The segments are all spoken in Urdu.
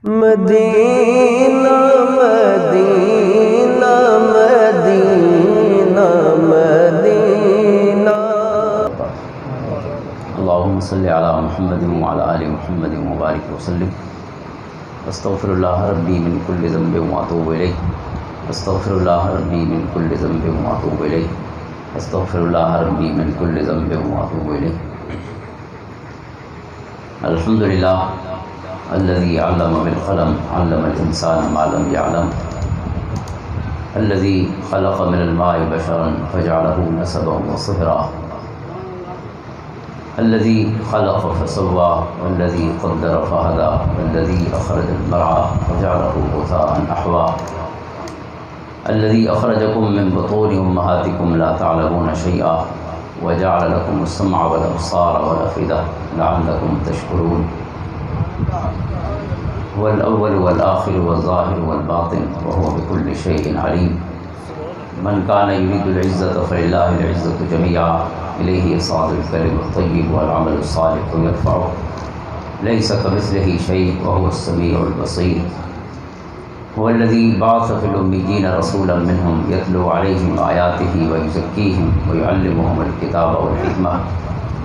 مدینہ مدینہ مدینہ مدینہ اللهم صل على محمد وعلى آل محمد وبارك وسلم استغفر الله ربي من كل ذنب واتوب إليه استغفر الله ربي من كل ذنب واتوب إليه استغفر الله ربي من كل ذنب واتوب إليه الحمد لله الذي علم بالقلم علم الإنسان ما لم يعلم الذي خلق من الماء بشرا فجعله نسبا وصهرا الذي خلق فسوى والذي قدر فهدى والذي أخرج المرعى فجعله غثاء أحوى الذي أخرجكم من بطون أمهاتكم لا تعلمون شيئا وجعل لكم السمع والأبصار والأفئدة لعلكم تشكرون هو الأول والآخر والظاهر والباطن وهو بكل شيء عليم من كان يريد العزة فلله العزة جميعا إليه يصعد الكلم الطيب والعمل الصالح يرفعه ليس كمثله شيء وهو السميع البصير هو الذي بعث في الأميين رسولا منهم يتلو عليهم آياته ويزكيهم ويعلمهم الكتاب والحكمة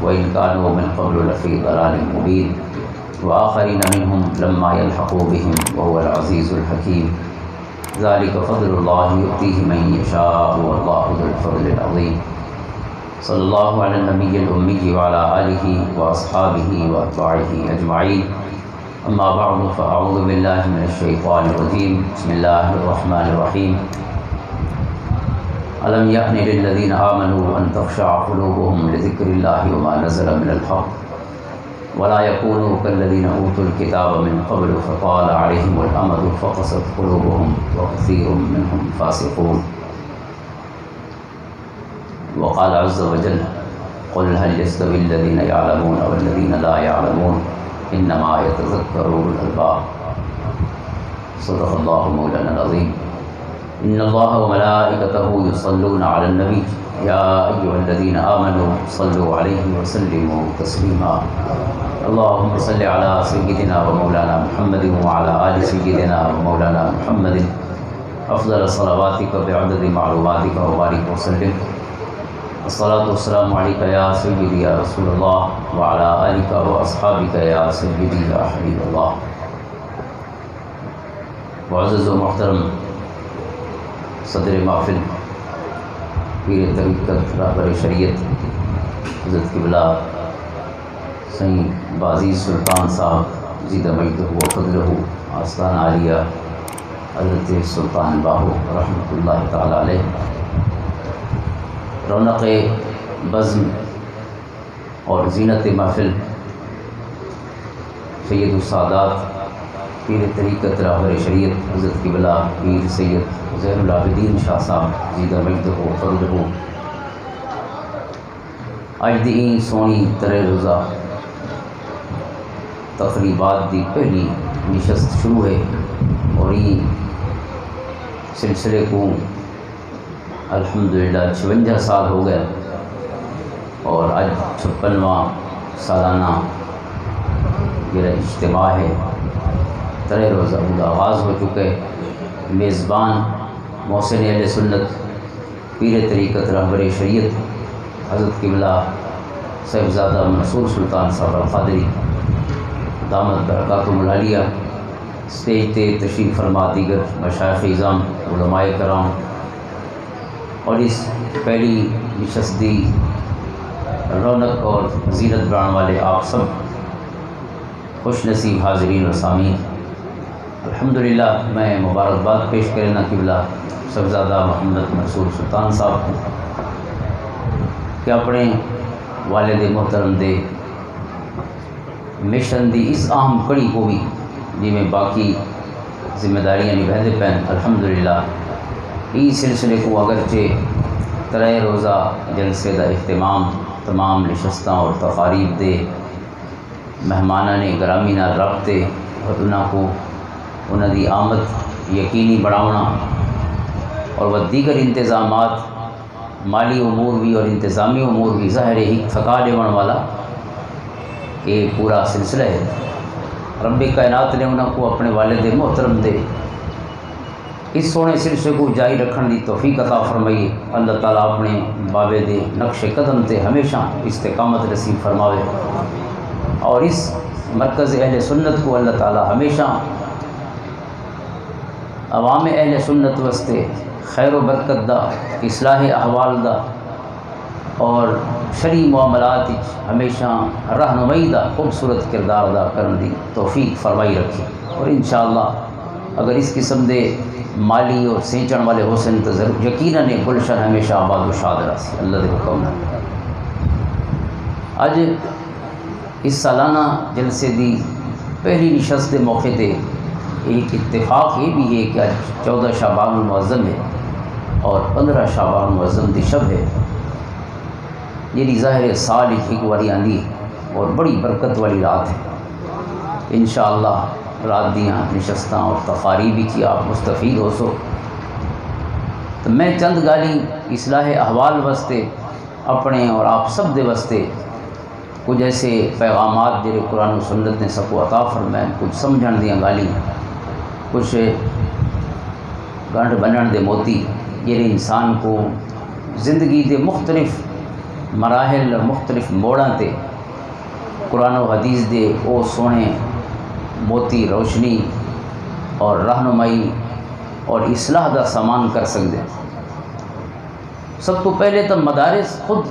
وإن كانوا من قبل لفي ضلال مبين وآخرين منهم لما يلحقوا بهم وهو العزيز الحكيم ذلك فضل الله يؤتيه من يشاء والله ذو الفضل العظيم صلى الله على النبي الأمي وعلى آله وأصحابه وأتباعه أجمعين أما بعد فأعوذ بالله من الشيطان الرجيم بسم الله الرحمن الرحيم ألم يأن للذين آمنوا أن تخشع قلوبهم لذكر الله وما نزل من الحق ولا يكونوا كالذين أوتوا الكتاب من قبل فطال عليهم الأمد فقست قلوبهم وكثير منهم فاسقون وقال عز وجل قل هل يستوي الذين يعلمون والذين لا يعلمون إنما يتذكر أولو الألباب صدق الله مولانا العظيم إن الله وملائكته يصلون على النبي يا أيها الذين آمنوا صلوا عليه وسلموا تسليما اللهم صل على سيدنا ومولانا محمد وعلى آل سيدنا ومولانا محمد أفضل صلواتك بعدد معلوماتك وبارك وسلم الصلاة والسلام عليك يا سيدي يا رسول الله وعلى آلك وأصحابك يا سيدي يا حبيب الله معزز و محترم صدر محفل پیر طریقت رہبر شریعت حضرت قبلہ سید بازیز سلطان صاحب زیدہ مجدہ و فضلہ آستان عالیہ حضرت سلطان باہو رحمۃ اللہ تعالی علیہ رونق بزم اور زینت محفل سید السادات پیر طریقت رہبر شریعت حضرت قبلہ پیر سید زین العابدین شاہ صاحب زیدہ مجدہ و فضلہ اج دی سونی ترے روزہ تقریبات دی پہلی نشست شروع ہے اور یہ سلسلے کو الحمدللہ 56 سال ہو گئے اور آج 56واں سالانہ میرا اجتماع ہے ترے روزہ آغاز ہو چکے میزبان محسن اہل سنت پیر طریقت رہبر شریعت حضرت قبلہ صاحبزادہ منصور سلطان صاحب القادری دامت برکاتہم العالیہ اسٹیج تے تشریف فرما دیگر مشائخ اعظام علماء کرام اور اس پہلی نشست دی رونق اور زینت بڑھانے والے آپ سب خوش نصیب حاضرین و سامعین الحمدللہ میں مبارکباد پیش کرنا قبلہ صاحبزادہ محمد منصور سلطان صاحب کہ اپنے والد محترم دے مشن دی اس اہم کڑی کو بھی جی میں باقی ذمہ داریاں نبھاتے پین الحمدللہ اس سلسلے کو اگرچہ ترے روزہ جلسے دا اہتمام تمام نشستاں اور تقاریب دے مہمانان گرامی نال رابطے اور انہاں کو انہاں دی آمد یقینی بڑھاونا اور وہ دیگر انتظامات مالی امور بھی اور انتظامی امور بھی ظاہر ہی تھکا دیون والا یہ پورا سلسلہ ہے رب کائنات نے انہوں کو اپنے والد محترم دے اس سونے سلسلے کو جاری رکھنے دی توفیق عطا فرمائیے۔ اللہ تعالیٰ اپنے بابے دے نقش قدم تے ہمیشہ استقامت نصیب فرماوے، اور اس مرکز اہل سنت کو اللہ تعالیٰ ہمیشہ عوام اہل سنت واسطے خیر و برکت دا، اصلاح احوال دا اور شرعی معاملات ہمیشہ رہنمائی دا خوبصورت کردار ادا کرنے دی توفیق فرمائی رکھی، اور انشاءاللہ اگر اس قسم دے مالی اور سینچن والے حسن تو ضرور یقیناً گلشن ہمیشہ آباد و شاد رہی اللہ دے حکم۔ اج اس سالانہ جلسے دی پہلی نشست کے موقع تے ایک اتفاق یہ بھی ہے کہ آج 14 شعبان المعظم ہے اور 15 شعبان المعظم دی شب ہے، یہ ظاہر سال ایک واری آندی اور بڑی برکت والی رات ہے۔ انشاءاللہ رات دیاں نشستاں اور تقاریب کی آپ مستفید ہو سو، تو میں چند گالی اصلاح احوال واسطے اپنے اور آپ سب دے واسطے کچھ ایسے پیغامات جڑے قرآن و سنت نے سب کو عطا فرمائے، کچھ سمجھن دیاں گالی، کچھ گنڈ بنن دے موتی جڑے انسان کو زندگی دے مختلف مراحل اور مختلف موڑاں تے قرآن و حدیث دے او سونے موتی روشنی اور رہنمائی اور اصلاح دا سامان کر سکتے ہیں۔ سب تو پہلے تو مدارس خود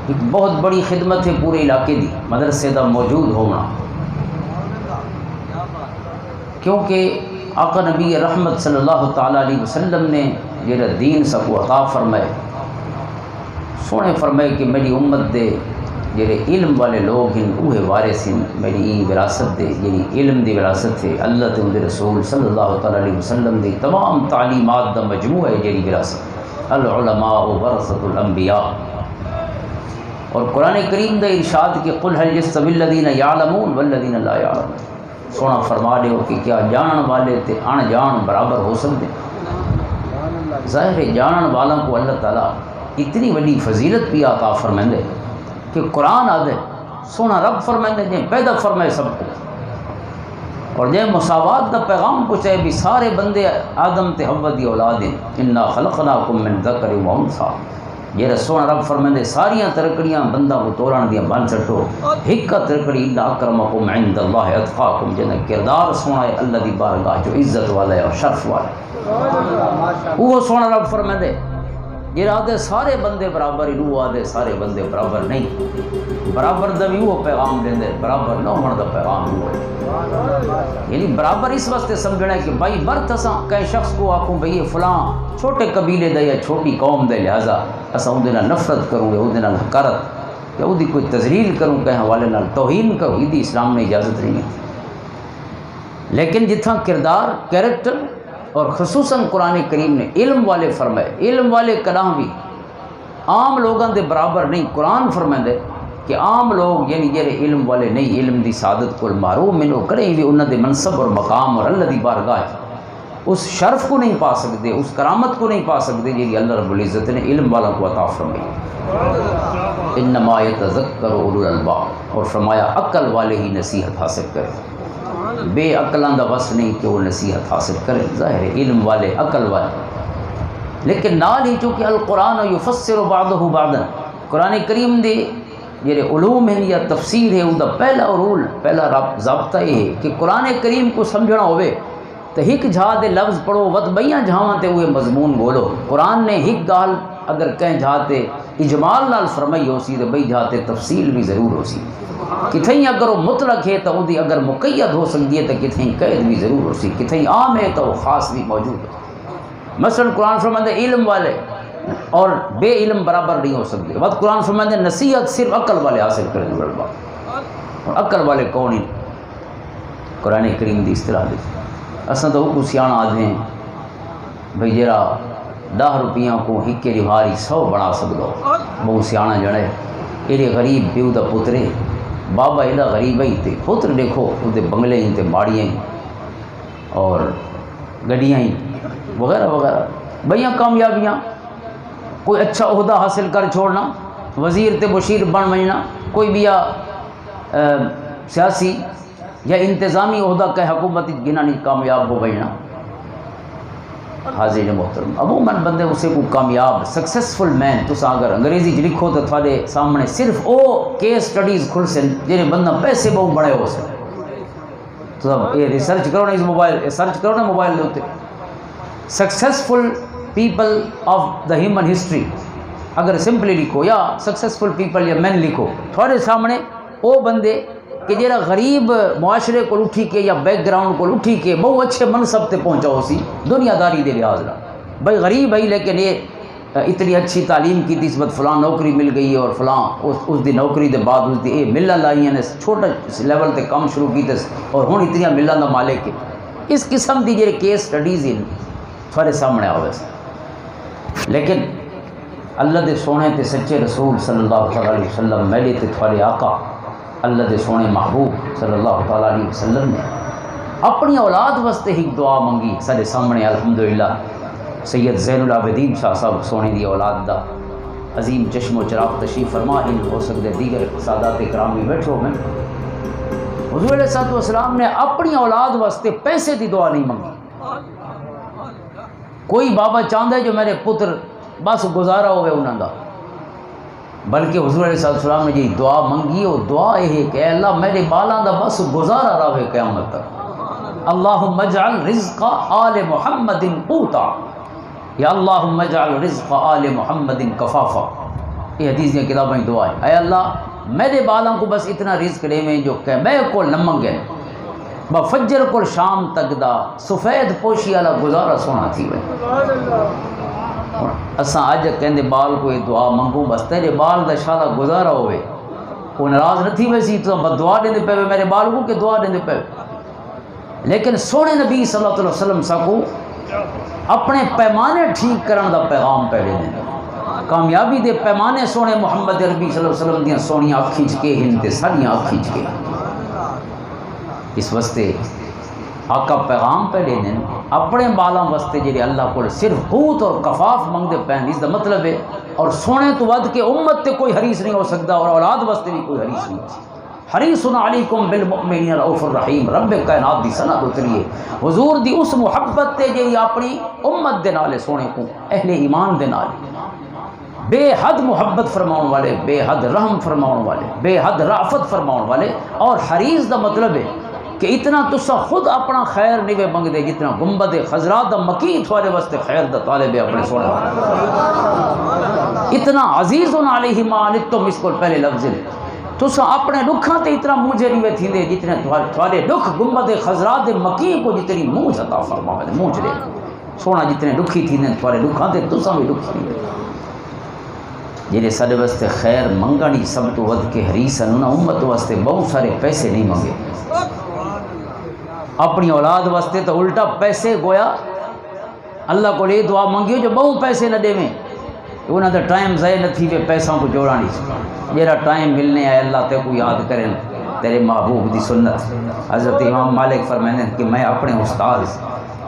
ایک بہت بڑی خدمت ہے پورے علاقے دی، مدرسے دا موجود ہونا، کیونکہ آقا نبی رحمت صلی اللہ تعالیٰ علیہ وسلم نے جڑا دین سب کو عطا فرمائے، سونے فرمائے کہ میری امت دے جڑے علم والے لوگ ہیں اوہ وارث ہیں میری وراثت دے، یعنی علم دی وراثت ہے اللہ تے اندے رسول صلی اللہ تعالیٰ علیہ وسلم دی تمام تعلیمات دا مجموعہ ہے جڑی وراثت، العلماء ورثۃ الانبیاء۔ اور قرآن کریم دا ارشاد کہ قل هل یستوی الذین یعلمون والذین لا یعلمون، سونا فرما دے ہو کہ کیا جانن والے تے ان جان برابر ہو سکتے؟ ظاہر ہے جانن والوں کو اللہ تعالیٰ اتنی بڑی فضیلت بھی عطا فرمائے کہ قرآن آدھے سونا رب فرمائے جائیں پیدا فرمائے سب کو، اور جائیں مساوات دا پیغام پہنچائے بھی سارے بندے آدم تے حوا دی اولاد ہیں، انا خلقناکم من ذکر و انثی، یہ سونا رب فرمائے ساریاں ترکڑیاں بندہ کو توڑان دیا بن چٹو، ایک ترکڑی الا اکرمکم عند اللہ اتقاکم، جنہ کردار سونا ہے اللہ دی بارگاہ جو عزت والا ہے اور شرف والا ہے، وہ سونا رب فرمائے یہ آدھے سارے بندے برابر ہی، وہ آدھے سارے بندے برابر نہیں، برابر دا بھی وہ پیغام دیں دے، برابر نہ ہونے دا پیغام ہوا ہے، یعنی برابر اس واسطے سمجھنا ہے کہ بھائی برت اساں کئی شخص کو آکھوں بھئی یہ فلاں چھوٹے قبیلے دا یا چھوٹی قوم دے لہذا اساں اون دے نال نفرت کروں یا اون دے نال حقارت یا اون دی کوئی تذلیل کروں کہیں حوالے نال توہین کروں، یہ اسلام نے اجازت نہیں تھی۔ لیکن جتھاں کردار کیریکٹر اور خصوصاً قرآن کریم نے علم والے فرمائے، علم والے کلام بھی عام لوگاں دے برابر نہیں، قرآن فرمائے کہ عام لوگ یعنی جڑے علم والے نہیں، علم دی سعادت کو محروم منو کریں بھی انہاں دے منصب اور مقام اور اللہ دی بارگاہ اس شرف کو نہیں پا سکتے، اس کرامت کو نہیں پا سکتے جی اللہ رب العزت نے علم والوں کو عطا فرمائی۔ انما یتذکر اولو الالباب، اور فرمایا عقل والے ہی نصیحت حاصل کریں، بے عقلاں دا بس نہیں کہ وہ نصیحت حاصل کریں، ظاہر ہے علم والے عقل والے، لیکن نال ہی چونکہ القرآن یفسر بعضہ بعضا، قرآن کریم دے جڑے علوم ہیں یا تفسیر ہے ان دا پہلا رول پہلا ضابطہ یہ ہے کہ قرآن کریم کو سمجھنا ہوئے تو ہک جھا دے لفظ پڑھو ود بیاں جھاواں تے ہوئے مضمون بولو۔ قرآن نے ہک گال اگر کہیں جھاتے اجمال نال فرمائی ہو سی تو بئی جھاتے تفصیل بھی ضرور ہو سی، کتھیں اگر وہ مطلق ہے تو اندی اگر مقید ہو سکتی ہے تو کتھیں قید بھی ضرور ہو سی، کتھیں عام ہے تو وہ خاص بھی موجود ہے۔ مثلا قرآن فرماتے علم والے اور بے علم برابر نہیں ہو سکتے، بعد قرآن فرماتے نصیحت صرف عقل والے حاصل کرنے والی بات، اور عقل والے کون ہیں؟ قرآن کریم دی اصطلاح دی اساں تو کو سیاح آدھے ہیں بھئی جرا 10 روپیاں کو ہکے ریواری 100 بنا سکدو، بہت سیاح جڑے ایڈے غریب پیو دا پترے بابا ایڈا غریب ہی تے پتر دیکھو اندے بنگلے ہی تے باڑیاں ہی اور گڈیاں ہی وغیرہ وغیرہ، بھئیاں کامیابیاں، کوئی اچھا عہدہ حاصل کر چھوڑنا، وزیر تے مشیر بن وجنا، کوئی بھی سیاسی یا انتظامی عہدہ کہ حکومت گنا نہیں کامیاب ہو گئی نا حاضرین محترم عموماً بندے اسے کو کامیاب سکسیسفل مین تو اگر انگریزی چ لکھو تو تھوڑے سامنے صرف او کیس سٹڈیز کھل سن جنہیں بندہ پیسے بہت بڑے ہو سن تو یہ ریسرچ کرو نا اس موبائل سرچ کرو نا موبائل دے ہوتے successful people of the human history اگر سمپلی لکھو یا سکسیسفل پیپل یا مین لکھو تھوڑے سامنے او بندے کہ جڑا غریب معاشرے کو اٹھی کے یا بیک گراؤنڈ کو اٹھی کے بہت اچھے منصب تے پہنچا ہو سی دنیا داری دے لحاظ نال بھائی غریب ہے لیکن یہ اتنی اچھی تعلیم کی اس وقت فلاں نوکری مل گئی اور فلاں اس دی نوکری دے بعد اس دی یہ ملاں لائیاں نے چھوٹا لیول تے کام شروع کیتے اور ہن اتنی ملاں دا مالک ہے اس قسم دی جڑے کیس سٹڈیز ہیں تھوڑے سامنے آوے لیکن اللہ دے سونے تے سچے رسول صلی اللہ علیہ وسلم میرے تے تھوڑے آقا اللہ دے سونے محبوب صلی اللہ تعالیٰ علیہ وسلم نے اپنی اولاد واسطے ہی دعا منگی سارے سامنے الحمدللہ سید زین العابدین شاہ صاحب سونے دی اولاد دا عظیم چشم و چراغ تشریف فرما ان ہو سکتے دیگر سادات کرام بھی بیٹھو میں حضور علیہ الصلوۃ والسلام نے اپنی اولاد واسطے پیسے دی دعا نہیں منگی کوئی بابا چاہتا ہے جو میرے پتر بس گزارا ہوئے انہوں دا بلکہ حضور علیہ السلام نے جی دعا منگی اور دعا یہ ہے کہ اے اللہ میرے بالاں دا بس گزارا رہے قیامت تک اللہم اجعل رزق آل محمد قوتا یا اللہم اجعل رزق آل محمد کفافا یہ حدیث کی کتابیں دعا ہے اے اللہ میرے بالاں کو بس اتنا رزق دے میں جو کہ میں کو نہ منگے بفجر کو شام تک دا سفید پوشی والا گزارا سونا تھی وے اساں اج کہندے بال کو یہ دعا منگو بس تیرے بال دا شالا گزارا ہوئے وہ ناراض نہ تھی ویسی تو بد دعا دیندے پے میرے بال کو کہ دعا دیندے پے لیکن سونے نبی صلی اللہ علیہ وسلم ساکو اپنے پیمانے ٹھیک کرن دا پیغام پہ دے کامیابی دے پیمانے سونے محمد عربی صلی اللہ علیہ وسلم دیاں سونیاں کھینچ کے ہندے ساریاں کھینچ کے اس واسطے آقا پیغام پہ دے دیں اپنے بالاں واسطے جڑے اللہ کو صرف قوت اور کفاف منگتے پہن اس دا مطلب ہے اور سونے تو ود کے امت تے کوئی حریص نہیں ہو سکتا اور اولاد واسطے بھی کوئی حریص نہیں ہو سکتا حریص علیکم بالمؤمنین رؤوف الرحیم رب کائنات دی سند اتری ہے حضور دی اس محبت تے جی اپنی امت دے نالے سونے کو اہل ایمان دے نالے بے حد محبت فرماؤن والے بے حد رحم فرماؤن والے بے حد رافت فرماؤن والے اور حریص دا مطلب ہے کہ اتنا تسا خود اپنا خیر نہیں منگ دے جتنا گنبد خضرا دا مکی تھوڑے واسطے خیر دا طالب ہے اپنے سونے اتنا عزیز علیہ ما عنتم اس کو پہلے لفظ ہے تسا اپنے دکھاں تے اتنا منہ نہیں تھی دے جتنے تھوڑے دکھ گنبد خضرا دے مکی کو جتنی منہ عطا فرماوے منہ دے سونا جتنے دکھی تھی دے تھوڑے دکھاں تے تسا بھی دکھی دے جنہیں سارے واسطے خیر منگنی سب تو ود کے حریص ہیں انہاں امت واسطے بہت سارے پیسے نہیں منگے اپنی اولاد واسطے تو الٹا پیسے گویا اللہ کو لے دعا منگی جو بہت پیسے نہ دے میں انہوں نے ٹائم ضائع نہ تھی وہ پیسوں کو جوڑا نہیں جیرا ٹائم ملنے آئے اللہ تے کو یاد کریں تیرے محبوب دی سنت حضرت امام مالک فرمائیں کہ میں اپنے استاد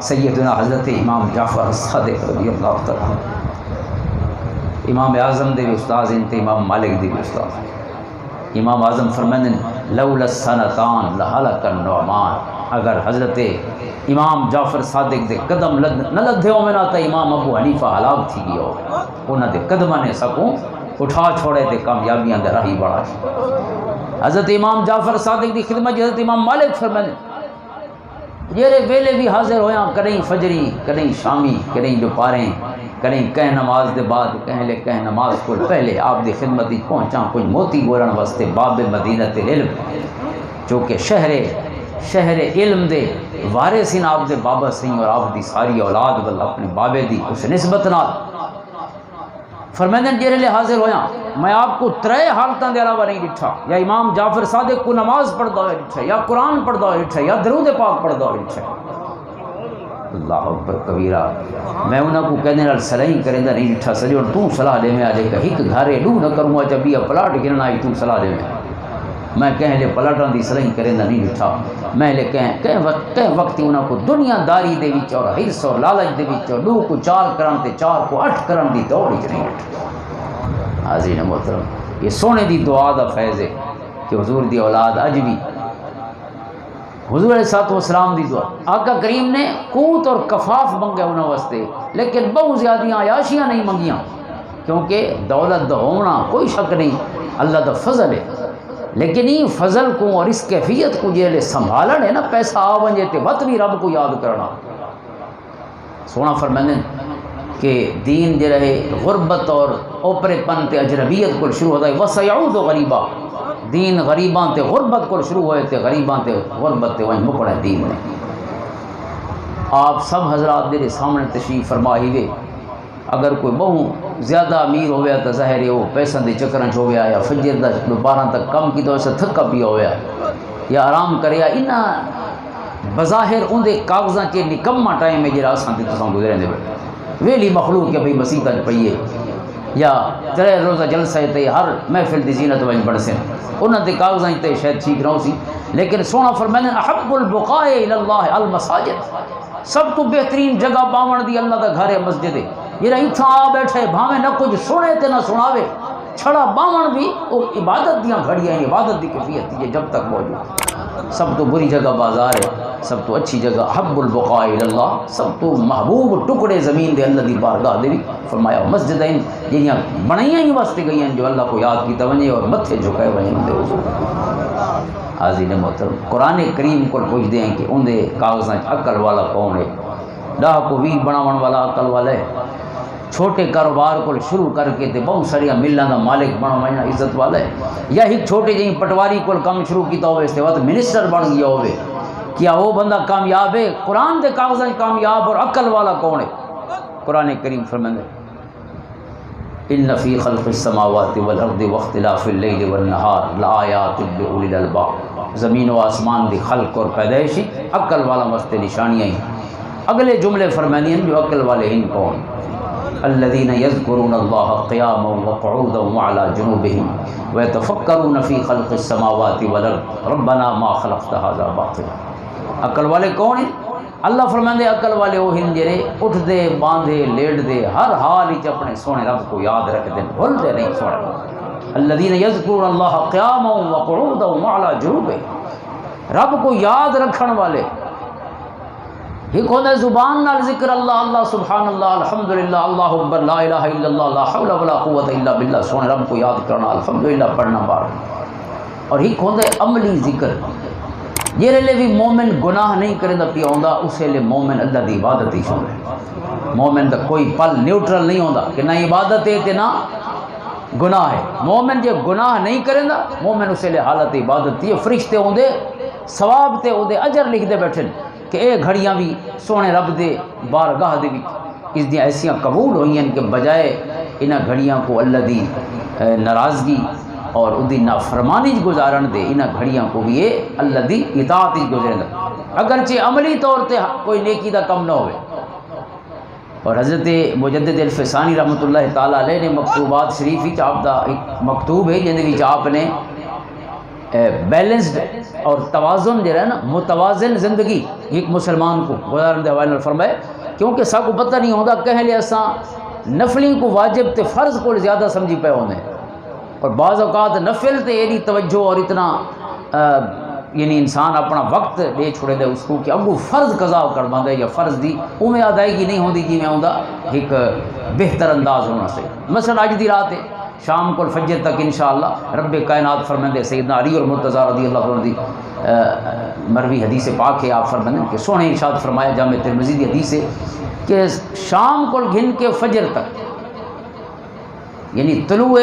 سیدنا حضرت امام جعفر صادق رضی اللہ تعالیٰ امام اعظم دے بھی استاد انتے امام مالک دے بھی استاد امام اعظم فرمائیں لولا السنتان لہلک النعمان اگر حضرت امام جعفر صادق دے قدم نہ لدھے ہو میں نہ تا امام ابو حنیفہ ہلاک تھی گیا ہو انہاں دے قدمہ نے سکوں اٹھا چھوڑے تے کامیابیاں دے راہی بڑھا حضرت امام جعفر صادق دی خدمت حضرت امام مالک فرمائیں جیرے ویلے بھی حاضر ہویاں کہیں فجری کہیں شامی کہیں دوپہریں کہیں کہیں نماز دے بعد کہیں نماز کو پہلے آپ دی خدمت پہنچاں کچھ موتی گورن واسطے باب مدینہ علم چونکہ شہر علم دے وارثین آپ دے بابا سیں اور آپ دی ساری اولاد بل اپنے بابے دی اس نسبت نال فرمائیں جیرے لے حاضر ہویاں میں آپ کو ترے حالتاں دے علاوہ نہیں ڈٹھا یا امام جعفر صادق کو نماز پڑھدا ہوئے ڈٹھا یا قرآن پڑھدا ہوئے ڈٹھا یا درود پاک پڑھدا ہوئے ڈٹھا اللہ اکبر کبیرہ میں انہاں کو کہنے نال صلاحی کریں دا نہیں ڈٹھا سجو تو صلاح دے میں آجے کہ ہک گھارے ڈو نہ کروں جب یہ پلاٹ گرنا آئی تو صلاح دے میں کہیں لے پلاٹاں دی صلاحی کریں دا نہیں ڈٹھا میں لے کہیں وقت انہاں کو دنیا داری دے وچ اور حرص اور لالچ دے وچ اور 2 کو 4 کرن تے 4 کو 8 کرن دی دوڑ وچ نہیں ڈٹھا حاضرین محترم یہ سونے دی دعا دا فیض ہے کہ حضور دی اولاد اج بھی حضور علیہ السلام دی دعا آقا کریم نے قوت اور کفاف منگے انہوں واسطے، لیکن بہت زیادہ عیاشیاں نہیں منگیاں، کیونکہ دولت دا ہونا کوئی شک نہیں اللہ دا فضل ہے، لیکن یہ فضل کو اور اس کیفیت کو جیلے سنبھالن ہے نا، پیسہ آ ونجے تے وقت بھی رب کو یاد کرنا۔ سونا فرمانے کہ دین دے رہے غربت اور اوپرے پن تے اجنبیت کو شروع ہوتا ہے، وَسَيَعُودُ غریبا، دین غریباں تے غربت کو شروع ہوئے تے غریباں تے غربت تے وہیں مکڑے دین نے۔ آپ سب حضرات میرے سامنے تشریف فرمائی گئے، اگر کوئی بہت زیادہ امیر ہویا تو ظاہر ہے وہ پیسوں دے چکرن چ ہویا، یا فجر دا 12 تک کم کی تو اسے تھکا پیا ہویا، یا آرام کریا، انہاں بظاہر ان دے کاغذاں چ نکما ٹائم ہے جڑا اساں تے تساں گزرے دے ویلی مخلوق کہ بھئی مسیح تج پئیے، یا 3 روزہ جلسہ تے ہر محفل دی زینت وچ بڑھ سن، انہاں دے کاغذاں تے شاید ٹھیک نہ سی، لیکن سونا فرمانے احب البقاء الی اللہ المساجد، سب تو بہترین جگہ باون دی اللہ دا گھر ہے مسجد ہے، یہ اتھاں آ بیٹھے بھاویں نہ کچھ سنے تے نہ سناوے، چھڑا باون بھی وہ عبادت دیاں گھڑیاں ہیں، عبادت دی کیفیت ہے جب تک موجود۔ سب تو بری جگہ بازار ہے، سب تو اچھی جگہ حب البقاء الی اللہ، سب تو محبوب ٹکڑے زمین دے اللہ دی بارگاہ دے بھی فرمایا مسجدین جنیاں بنائیاں ہی واسطے گئی ہیں جو اللہ کو یاد کیتا ونجے اور متھے جھکائے ونجے ان دے حضور۔ حاضرین محترم، قرآن کریم کو پوچھتے ہیں کہ ان دے کاغذاں عقل والا کون ہے؟ ڈاہ کو وی بناون والا عقل والا ہے، چھوٹے کاروبار کو شروع کر کے تے بہت ساریا ملاں دا مالک بننا عزت والا ہے، یا ایک چھوٹے جہی پٹواری کو کام شروع کیتا ہوئے اس کے بعد منسٹر بن گیا ہوئے، کیا وہ بندہ کامیاب ہے؟ قرآن دے کاغذاں کامیاب اور عقل والا کون ہے؟ قرآن کریم فرماتے ان فی خلق السماوات والارض واختلاف اللیل والنہار لآیات لأولی الالباب، زمین و آسمان دی خلق اور پیدائشی عقل والا واسطے نشانیاں ہیں۔ اگلے جملے فرمانے ہیں جو عقل والے ہیں کون؟ الذين يذكرون الله قياما وقعودا وعلى جنوبهم ويتفكرون في خلق السماوات والارض ربنا ما خلقت هذا باطلا۔ عقل والے کون ہیں؟ اللہ فرماندے عقل والے وہ ہیں جڑے اٹھ دے باندھے لیٹ دے ہر حال وچ اپنے سونے رب کو یاد رکھتے ہیں، بھولتے نہیں سونے۔ الذين يذكرون الله قياما وقعودا وعلى جنوبهم، رب کو یاد رکھن والے ایک ہوتا ہے زبان نال ذکر اللہ، اللہ سبحان اللہ، الحمدللہ، اللہ اکبر، لا الہ الا اللہ، لا حول ولا قوت الا باللہ، سونے رب کو یاد کرنا، الحمدللہ پڑھنا بار، اور ایک ہوتا ہے عملی ذکر، یہ لے بھی مومن گناہ نہیں کرنا پیا ہوندا، اسے لے مومن اللہ دی عبادت ہی چھوڑے، مومن دا کوئی پل نیوٹرل نہیں ہوندا کہ نہ عبادت ہے تے نہ گناہ ہے، مومن جے گناہ نہیں کرنا مومن اسے لے حالت عبادت ہی، فرشتے ہوندے ثواب تے ہوندے اجر لکھ دے بیٹھے کہ اے گھڑیاں بھی سونے رب دے بارگاہ دے بھی اس دی ایسیاں قبول ہوئی ہیں کہ بجائے انہاں گھڑیاں کو اللہ دی ناراضگی اور دی نافرمانی گزارن دے، انہاں گھڑیاں کو بھی یہ اللہ دی اطاعت گزارن، اگرچہ عملی طور تے کوئی نیکی دا کم نہ ہوئے۔ اور حضرت مجدد الفسانی رحمۃ اللہ تعالیٰ علیہ نے مکتوبات شریف ہی آپ دا ایک مکتوب ہے جن وچ آپ نے بیلنسڈ اور توازن جو ہے نا متوازن زندگی ایک مسلمان کو گزارن دے حوالے فرمائے، کیونکہ سا کو پتہ نہیں ہوتا کہہ لے اساں نفلی کو واجب تے فرض کو زیادہ سمجھی پے ہونے، اور بعض اوقات نفل تے ایڈی توجہ اور اتنا یعنی انسان اپنا وقت دے چھوڑے دے اس کو کہ اگو فرض قضا کر باندھے یا فرض دی اویں ادائیگی نہیں ہوندی جی میں ہوندا ایک بہتر انداز ہونا سے۔ مثلا اج دی رات ہے شام کو فجر تک انشاءاللہ رب کائنات فرماندے سیدنا علی اور مرتضی رضی اللہ عنہ دی مروی حدیث پاک ہے، آپ فرماندے کہ سونے ارشاد فرمایا جامع ترمذی دی حدیث ہے کہ شام کو گھن کے فجر تک یعنی طلوع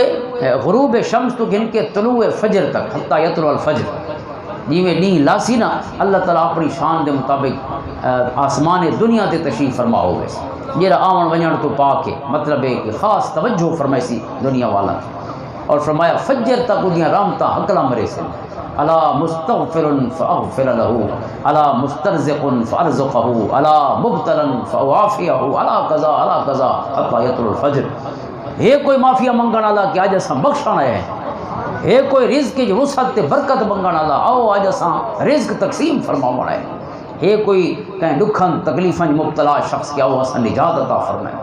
غروب شمس تو گھن کے طلوع فجر تک حتی یطلع الفجر جی میں نہیں لاسی نا اللہ تعالیٰ اپنی شان دے مطابق آسمان دنیا تے تشریف فرما ہوئے جیرا آون ونجن تو پاک ہے، مطلب ہے کہ خاص توجہ فرمائی سی دنیا والا، اور فرمایا فجر تک اُدیاں رامتا حقلا مرے سے الا مستغفر فاغفر له الا مسترزق فارزقه الا مبتلا فاعافيه الا قضا الا قضا حتى يطلع الفجر۔ ہے کوئی معافیا منگن والا کہ اج اساں بخشنا ہے کوئی رزق کی وسعت تے برکت منگن والا آؤ اج اساں رزق تقسیم فرماونا ہے کوئی کہیں دکھن تکلیفاں مبتلا شخص کیا وہ اساں نجات عطا فرمائے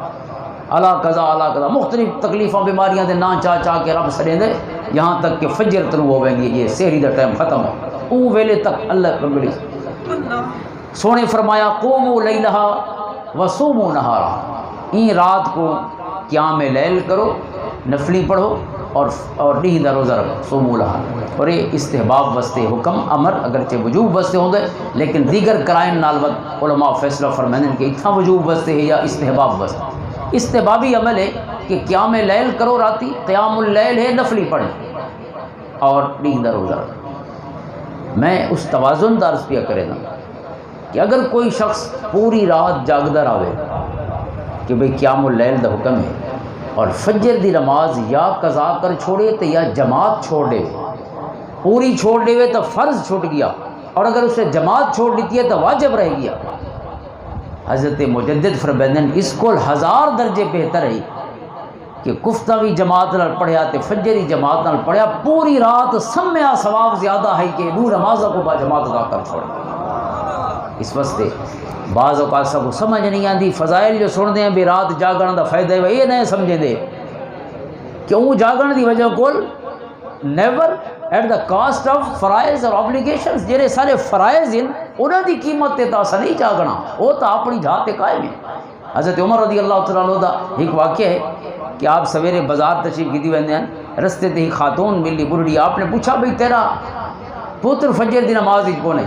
الا قضا الا قضا، مختلف تکلیفاں بیماریاں دے نا چاہ چاہ کے رب سڑے دے یہاں تک کہ فجر طلوع ہو ویندی ہے، یہ سحری دا ٹائم ختم ہو او ویلے تک اللہ رب سونے فرمایا قوموا لیلہا وصوموا نہارا، این رات کو قیام لیل کرو، نفلی پڑھو اور ڈیہ دا روزہ رکھو، صوموا لہا، اور یہ استحباب واسطے حکم امر اگرچہ وجوب واسطے ہوندے لیکن دیگر قرائن نال ود علماء فیصلہ فرمائیں کہ اتنا وجوب واسطے ہے یا استحباب واسطے۔ استحبابی عمل ہے کہ قیام لیل کرو، راتی قیام اللیل ہے نفلی پڑھیں اور ڈیہ دا روزہ رکھو۔ میں اس توازن دار پیا کرے نا کہ اگر کوئی شخص پوری رات جاگدہ رہے کہ بھئی قیام اللیل دا حکم ہے اور فجر دی نماز یا قضا کر چھوڑے تو یا جماعت چھوڑ دے، پوری چھوڑ دے تو فرض چھوٹ گیا، اور اگر اسے جماعت چھوڑ دیتی ہے تو واجب رہ گیا۔ حضرت مجدد فرمائیں اس کو 1000 درجے بہتر ہے کہ کفتہ بھی جماعت نال پڑھیا تے فجری جماعت نال پڑھیا، پوری رات سمیا ثواب زیادہ ہے کہ دو نمازوں کو با جماعت ادا کر چھوڑ۔ اس واسطے بعض اوقات سب کو سمجھ نہیں آتی، فضائل جو سن دے ہیں بھی رات جاگن دا فائدہ ہے، یہ نہیں سمجھے دے کیوں جاگن دی وجہ کول never at the cost of فرائض اور آبلیگیشنز، جہے سارے فرائض ہیں انہاں دی قیمت تے تاسا نہیں جاگنا، وہ تو اپنی جہاں تے قائم ہے۔ حضرت عمر رضی اللہ تعالیٰ عنہ دا ایک واقعہ ہے کہ آپ سویرے بازار تشریف کی ویندے ہیں، رستے تے ہی خاتون ملی بڑھڑی، آپ نے پوچھا بھئی تیرا پتر فجر دی نماز وچ کون ہے؟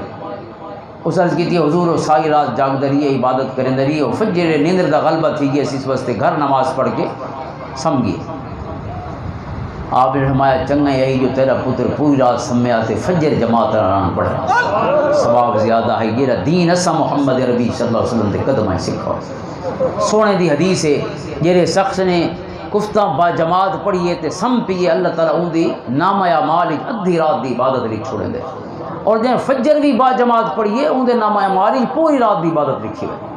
اس عرض کی تھی حضور وہ ساری رات جاگ دریے عبادت کریں دریے، وہ فجر نیندر دا غلبہ تھی گیا، اس واسطے گھر نماز پڑھ کے سم گئے۔ آپ نے فرمایا چنگا یہی جو تیرا پتر پوری رات سمیا تے فجر جماعت ران پڑھے، ثواب زیادہ ہے، یہ دین اسا محمد ربی صلی اللہ علیہ وسلم دے قدمیں سکھا۔ سونے دی حدیث ہے جہے شخص نے کفتہ با جماعت پڑھیے تے سم پیے، اللہ تعالیٰ ان دی نامہ اعمال ادھی رات دی عبادت لکھ چھوڑیں دے، اور جہاں فجر بھی با جماعت پڑھیے ان دے نامہ اعمال پوری رات دی عبادت لکھی ہوئی۔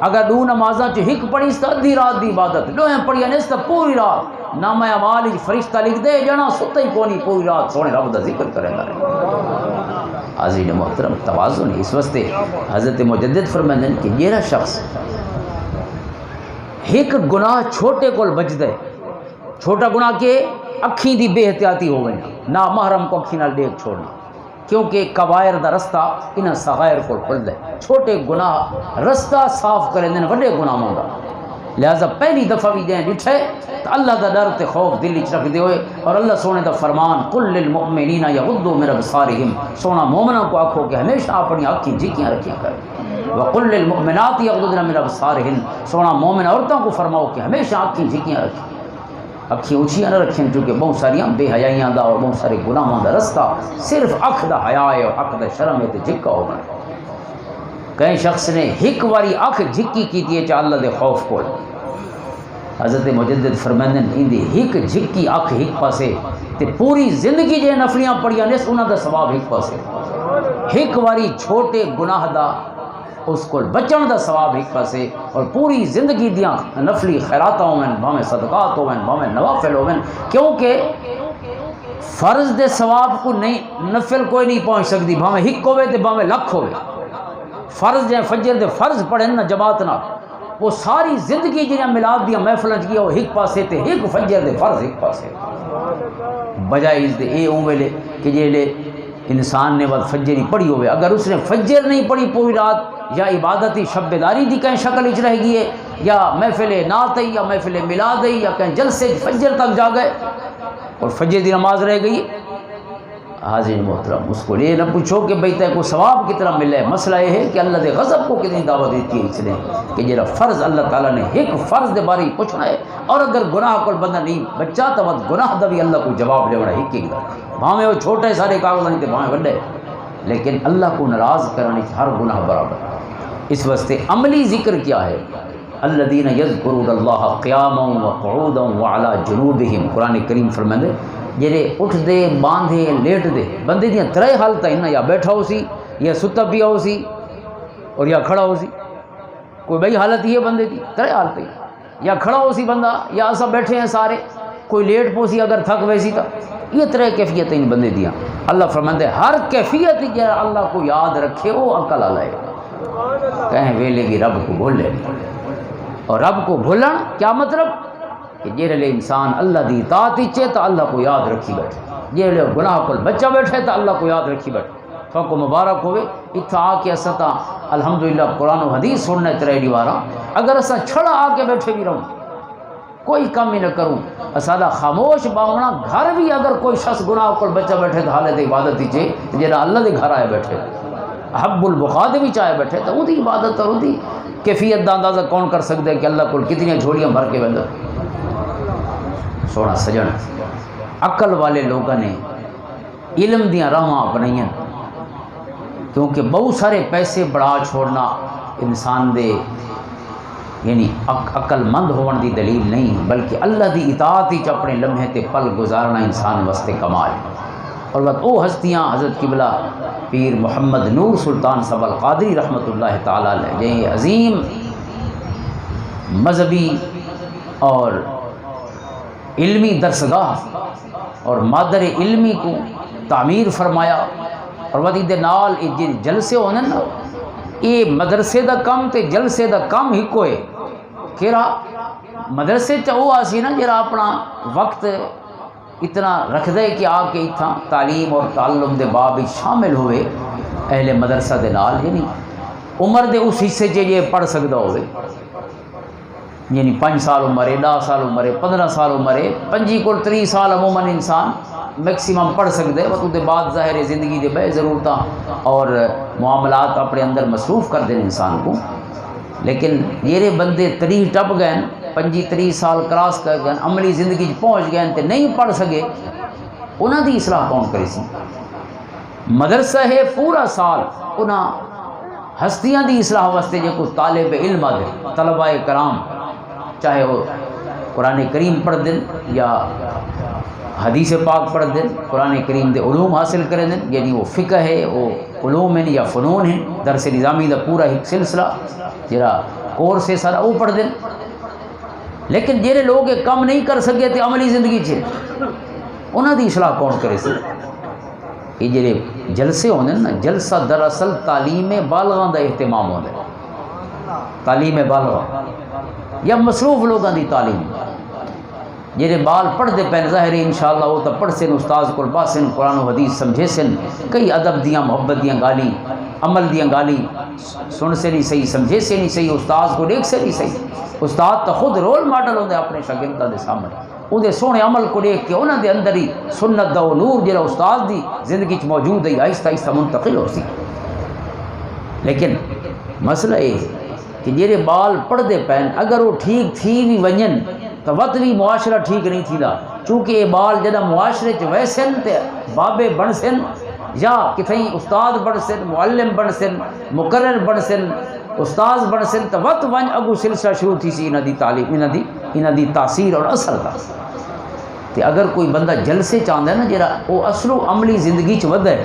اگر دو نمازاں چ ہک پڑھی تو ادھی رات دی عبادت، دوہیں پڑھیا نہیں تو پوری رات نامہ اعمال فرشتہ لکھ دے، جنا ستا ہی کونی پوری رات سونے رب دا ذکر کریں گا۔ عزیز محترم توازن ہے، اس واسطے حضرت مجدد فرمائیں کہ یہ شخص ایک گناہ چھوٹے کول بچ دے، چھوٹا گناہ کہ اکھیں دی بے احتیاطی ہو گئی نا محرم کو اکھیں نال دیکھ چھوڑنا، کیونکہ کبائر دا رستہ انہاں صغائر کو کھل دے، چھوٹے گناہ رستہ صاف کریں دیں وڈے گناہ مانگا۔ لہذا پہلی دفعہ بھی جائیں ڈٹھے تو اللہ دا ڈر تے خوف دل وچ رکھ دے ہوئے، اور اللہ سونے دا فرمان قل للمؤمنین یغضوا من ابصارہم، سونا مومنوں کو آکھو کہ ہمیشہ اپنی آنکھیں جھکیاں رکھیا کریں، وقل للمؤمنات یغضضن من ابصارہن، سونا مومن عورتوں کو فرماؤ کہ ہمیشہ آنکھیں جھکیاں رکھیں، اکھیں اونچیاں نہ رکھیں، چونکہ بہت ساریاں بے حیائیاں دا اور بہت سارے گناہاں دا رستہ صرف اکھ دا حیا ہے اور اکھ دا شرم ہے تے جھکا ہونا ہے۔ کئی شخص نے ہک واری اکھ جھکی کیتی ہے چا اللہ دے خوف کو، حضرت مجدد فرمائیں ان دی ہک جھکی اکھ ہک پاسے تے پوری زندگی جے نفلیاں پڑھیاں نے انہاں دا ثواب ہک پاسے، ہک واری چھوٹے گناہ دا اس کو بچن دا ثواب ایک پاسے، اور پوری زندگی دیاں نفلی خیرات ہوئیں، بھامیں صدقات ہوئیں، بھامیں نوافل ہوئیں، کیونکہ فرض دے ثواب کو نہیں نفل کوئی نہیں پہنچ سکتی، بھامیں ہک ہوئے تے بھامیں لکھ ہوئے۔ فرض جائیں فجر دے فرض پڑھیں نا جماعت نہ، وہ ساری زندگی جنہیں میلاد دیاں محفلیں کیا وہ ہک پاسے تے ہک فجر دے فرض ہک پاسے، بجائے اس دے اے اویلے کہ جیلے انسان نے بعد فجر ہی پڑھی ہوئے، اگر اس نے فجر نہیں پڑھی پوری رات، یا عبادتی شب داری دی کہیں شکل اچ رہ گئی ہے، یا محفل نعت ہے، یا محفل میلاد ہے، یا کہیں جلسے فجر تک جا گئے اور فجر دی نماز رہ گئی۔ حاضر محترم اس کو یہ نہ پوچھو کہ بھئی تے کو ثواب کتنا ملے، مسئلہ یہ ہے کہ اللہ دے غضب کو کتنی دعوت دیتی ہے، اس نے کہ جڑا فرض اللہ تعالیٰ نے ایک فرض دے بارے پوچھنا ہے، اور اگر گناہ کو بندہ نہیں بچا تو گناہ دا بھی اللہ کو جواب دینا ہے، ایک بھاویں وہ چھوٹے سارے کاغذ نہیں تے بھاویں بڑے، لیکن اللہ کو ناراض کرنے ہر گناہ برابر۔ اس واسطے عملی ذکر کیا ہے، الذین یذکرون اللہ قیاما وقعودا وعلی جنوبہم، قرآن کریم فرمائے جڑے اٹھ دے باندھے لیٹ دے، بندے دیاں ترے حالتیں ہیں، یا بیٹھا ہو سی، یا ستا پیا ہو سی، اور یا کھڑا ہو سی، کوئی بھئی حالت ہی ہے بندے دی، ترے حالتیں، یا کھڑا ہو سی بندہ، یا ایسا بیٹھے ہیں سارے، کوئی لیٹ پوسی اگر تھک ویسی تھا، یہ ترے کیفیتیں ہیں بندے دیاں۔ اللہ فرماتے ہیں ہر کیفیت جہاں اللہ کو یاد رکھے وہ عقل آلائے گا، کہیں ویلے گی رب کو بھول لے، اور رب کو بھولن کیا مطلب کہ جیرے انسان اللہ دی اطاعت چے تو اللہ کو یاد رکھی بیٹھے، جیرے گناہ کو بچہ بیٹھے تو اللہ کو یاد رکھی بیٹھے، فکو مبارک ہوئے اتھا آ کے اساں الحمدللہ قرآن و حدیث سننے ترے دیوارا اگر اساں چھڑا آ کے بیٹھے بھی رہوں کوئی کم ہی نہ کروں اسادا خاموش باونا گھر بھی اگر کوئی شخص گناہ کو بچہ بیٹھے تو حالت عبادت ہی چے جڑا اللہ دے گھر آئے بیٹھے حب البقاء دے بھی چاہے بیٹھے تو وہ دی عبادت اور دی کیفیت دا اندازہ کون کر سکتا ہے کہ اللہ کو کتنی جھوڑیاں بھر کے بندہ سونا سجن عقل والے لوگوں نے علم دیاں راہاں اپنائیاں کیونکہ بہت سارے پیسے بڑھا چھوڑنا انسان دے یعنی عقل مند ہون دی دلیل نہیں بلکہ اللہ دی اطاعت ہی اپنے لمحے تے پل گزارنا انسان واسطے کمال اور بات او ہستیاں حضرت قبلہ پیر محمد نور سلطان صاحب القادری رحمۃ اللہ تعالی علیہ یہ عظیم مذہبی اور علمی درسگاہ اور مادر علمی کو تعمیر فرمایا اور ودی دے نال یہ جلسے ہونے نا یہ مدرسے دا کم تے جلسے دا کم ہی کوئے کیرا مدرسے چاہو آسی نا جرا اپنا وقت اتنا رکھ دے کہ آ کے اتنا تعلیم اور تعلم دے باب شامل ہوئے اہل مدرسہ دے نال یعنی عمر دے اس حصے چ پڑھ سکتا ہوئے یعنی 5 سال عمر ہے 10 سال عمر ہے 15 سال عمر ہے 25 کو 30 سال عموماً انسان میکسیمم پڑھ سکتے وہ تو بعد ظاہر زندگی دے بے ضرورتاں اور معاملات اپنے اندر مصروف کر دیں انسان کو لیکن یہ بندے 30 ٹپ گئے 25-30 سال کراس کر گئے عملی زندگی پہنچ گئے تے نہیں پڑھ سکے انہاں دی اصلاح کون کرے سی مدرسہ ہے پورا سال انہاں ہستیاں دی اصلاح واسطے جو کوئی طالب علم دے طلباء کرام چاہے وہ قرآن کریم پڑھ دیں یا حدیث پاک پڑھ دیں قرآن کریم دے علوم حاصل کریں دیں یعنی وہ فقہ ہے وہ علوم ہیں یا فنون ہیں درس نظامی دا پورا ایک سلسلہ جرا کورس ہے سارا وہ پڑھ دیں لیکن جہے لوگ کم نہیں کر سکے تو عملی زندگی چھے انہاں دی اصلاح کون کرے سی یہ جڑے جلسے ہونے نا جلسہ دراصل تعلیم بالغاں دا اہتمام ہوتا تعلیم بالغاں یا مصروف لوگاں دی تعلیم جہے بال پڑھتے پہن ظاہر انشاءاللہ وہ تو پڑھ سن استاذ کو باسن قرآن و حدیث سمجھے سن کئی ادب دیاں محبت دیاں گالی عمل دیاں گالی سن سے نہیں صحیح سمجھے سے نہیں صحیح استاذ کو دیکھ سے نہیں صحیح استاد تو خود رول ماڈل ہوندے اپنے شاگرداں دے سامنے اندے سونے عمل کو دیکھ کے انہاں دے اندر ہی سنت دا نور جڑا استاد دی زندگی چ موجود ہے آہستہ آہستہ منتقل ہو سی لیکن مسئلہ یہ کہ جہے بال پڑھتے پہن اگر وہ ٹھیک تھی بھی ونجن تو وقت بھی معاشرہ ٹھیک نہیں تھی دا چونکہ یہ بال جدا معاشرے چ ویسن تے بابے بن سن یا کتھیں استاد بن سن معلم بن سن مقرر بن سن استاذ بن سن تو وقت ون اگو سلسلہ شروع تھی سی انہاں دی تعلیم انہاں دی تاثیر اور اثر دا تے اگر کوئی بندہ جلسے چاہتا ہے نا جرا وہ اصلو عملی زندگی چ ود ہے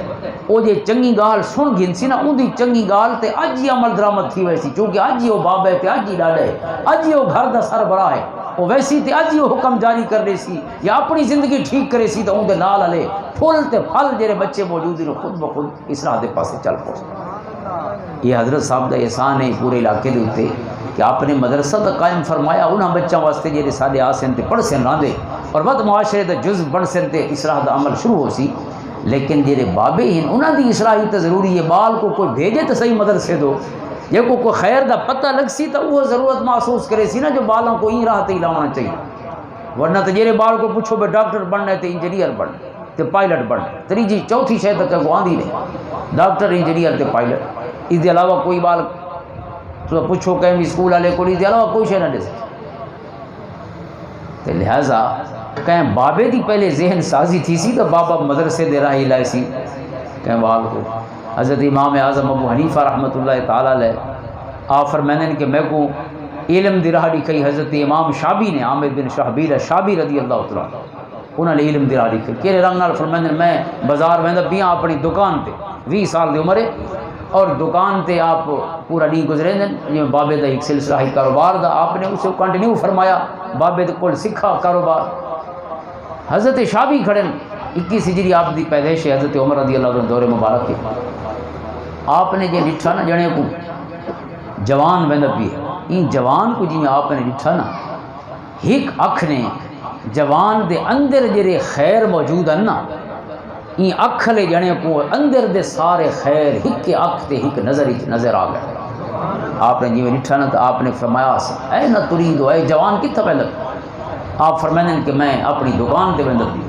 وہ جے چنگی گال سن گن سی نا ان دی چنگی گال تے اج ہی عمل درآمد تھی ویسی چونکہ اج ہی وہ بابا ہے تے اج ہی ڈاڈا ہے اج ہی وہ گھر دا سربراہ ہے وہ ویسی تے اج ہی وہ حکم جاری کر رہی سی یا اپنی زندگی ٹھیک کرے سی تو ان دے نال والے پھل تے پھل جڑے بچے موجود ہیں خود بخود اصلاح دے پاسے چل پڑ یہ حضرت صاحب دا احسان ہے پورے علاقے دے اوتے کہ آپ نے مدرسہ دا قائم فرمایا انہاں بچوں واسطے جڑے سادے آسن تے پڑھ سن راندے اور ود معاشرے دا جزء بن سن تے اصلاح دا عمل شروع ہو سی لیکن جڑے بابے ہیں انہاں دی اصلاح تے ضروری ہے بال کو کوئی بھیجے تو صحیح مدرسے دو جے کو کوئی خیر دا پتہ لگ سی تو وہ ضرورت محسوس کرے سی نا جو بالوں کو ہی راہ تے لانا چاہیے ورنہ تو جڑے بال کو پوچھو بے ڈاکٹر بننا ہے تے انجینئر بننا تے پائلٹ بننا تیجی چوتھی شے تک کو آندی نہیں ڈاکٹر انجینئر تے پائلٹ اس دے علاوہ کوئی بال تو پوچھو کہیں بھی اسکول والے کو اس دے علاوہ کوئی شے نہ دے سکتے تے لہذا کہیں بابے دی پہلے ذہن سازی تھی سی تو بابا مدرسے دے راہی لائے سی کہیں بال کو حضرت امام اعظم ابو حنیفہ رحمۃ اللہ تعالیٰ علیہ آپ فرمائیں کہ میں کو علم دی راہ لکھی حضرت امام شابی نے عامر بن شہبیر شابی رضی اللہ تعالیٰ انہوں نے علم دی راہ لکھی کہڑے رنگ نال فرمائیں میں بازار ویندا پیاں اپنی دکان تے 20 سال دی عمر ہے اور دکان تے آپ پورا نہیں گزرے جی بابے دا ایک سلسلہ ہی کاروبار دا آپ نے اسے کنٹینیو فرمایا بابے دے کول سکھا کاروبار حضرت شابی کھڑن 21 ہجری آپ دی پیدائش ہے حضرت عمر رضی اللہ عنہ دور مبارک کے آپ نے جے ڈٹھا نا جنے کو جوان ویندا پی ان جوان کو جی آپ نے ڈٹھا نا ایک اکھ نے جوان دے اندر جڑے خیر موجود ہیں نا این اکھ لے جنے کو اندر دے سارے خیر ہک اکھ تے ہک نظر آ گئے. آپ نے جی ڈٹھا نا تو آپ نے فرمایا اے نہ ترید اے جوان کتھا پہ لگ. آپ فرمائیں کہ میں اپنی دکان تے وندر دی.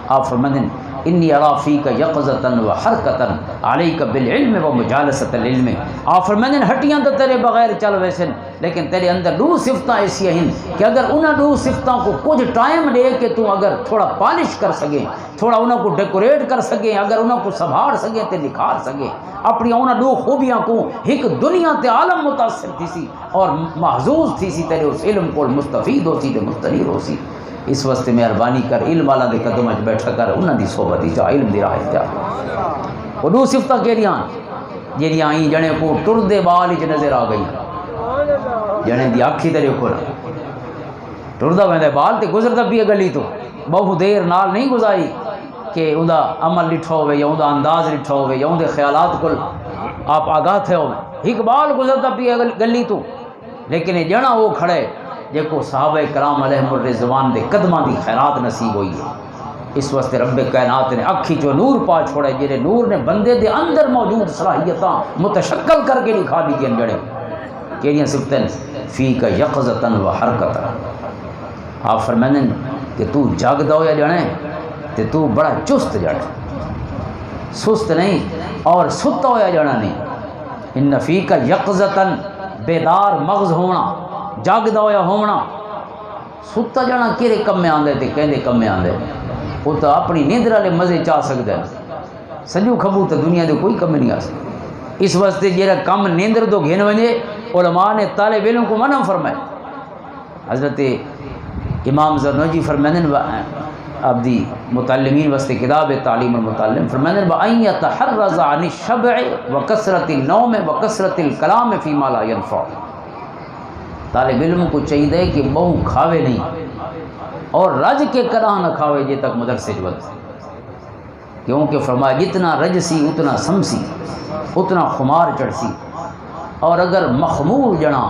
آپ فرمائیں انی ارا فیک یقظتا و حرکتا علیک بالعلم و مجالست العلم. آپ فرمائیں ہٹیاں تو تیرے بغیر چل ویسن لیکن تیرے اندر دو صفتاں ایسی ہیں کہ اگر انہاں دو صفتاں کو کچھ ٹائم دے کہ تو اگر تھوڑا پالش کر سکے, تھوڑا انہاں کو ڈیکوریٹ کر سکے, اگر انہاں کو سنبھال سکے تے نکھار سکے اپنی انہاں دو خوبیاں کو, ایک دنیا تے عالم متاثر تھی سی اور محظوظ تھی سی تیرے اس علم کو مستفید ہو سی تے مستنیر ہو سی. اس واسطے مہربانی کر علم والا دے قدم اچ بیٹھا کر انہاں دی صحبت جا علم دی راہ جا. وہ دو صفتاں کیڑیاں جڑیاں آئیں جنے کو ٹردے بال وچ نظر آ گئی, جنے دی اکھی تے دیکھو نا ٹردا ویندا بال تے گزردا پیا گلی تو بہت دیر نال نہیں گزاری کہ اوندا عمل ڈٹھا ہوے یا اوندا انداز ڈٹھا ہوے یا اون دے خیالات کول آپ آگاہ تھے ہوے. ایک بال گزردا پیا گلی تو لیکن یہ جنا وہ کھڑے جے کو صحابہ کرام علیہم الرضوان دے قدماں دی خیرات نصیب ہوئی ہے. اس واسطے رب کائنات نے اکھی چو نور پا چھوڑے جڑے نور نے بندے دے اندر موجود صلاحیتاں متشکل کر کے دکھا دی دین جڑے کیڑیاں صفتیں فیک یقظتا و حرکتا. آپ فرمائیں کہ تو جاگدا ہویا جانے تے تو بڑا چست جانے, سست نہیں اور ستا ہویا جانا نہیں. ان فیک یقظتا بیدار مغز ہونا, جاگدا ہویا ہونا. ستا جانا کیڑے کم میں آندے تے کہندے کم میں آندے وہ تو اپنی نیندر والے مزے چاہ سکتا ہے, سجو کھبو تو دنیا دے کوئی کم نہیں آ سکتا. اس واسطے جیڑا کم نیندر تو گھن ونجے علماء نے طالب علم کو منع فرمائے. حضرت امام زرنوجی فرمائیں اب دی متعلمین واسطے کتاب تعلیم المتعلم فرمائیں وَأَن يَتَحَرَّزَ عَنِ الشَّبْعِ وَكَثْرَةِ النَّوْمِ وَكَثْرَةِ الْكَلَامِ فِي مَا لَا يَنْفَعُ. طالب علم کو چاہیے کہ بہو کھاوے نہیں اور رج کے کراہ نہ کھاوے جے تک مدرسے جوت, کیونکہ فرمایا جتنا رجسی اتنا سمسی اتنا خمار چڑھسی. اور اگر مخمور جنا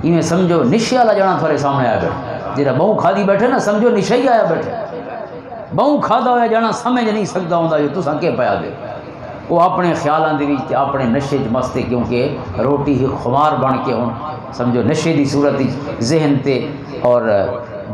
یہ سمجھو نشے والا جنا تھوڑے سامنے آیا بیٹھے, جہاں بہو کھادی بیٹھے نا سمجھو نشے ہی آیا بیٹھے. بہو کھادا ہوا جنا سمجھ نہیں سکتا ہوں جو تساں کے پیا دے وہ اپنے خیالاں دے وچ اپنے نشے چ مستے, کیونکہ روٹی ہی خمار بن کے ہن سمجھو نشے دی صورت ذہن تے اور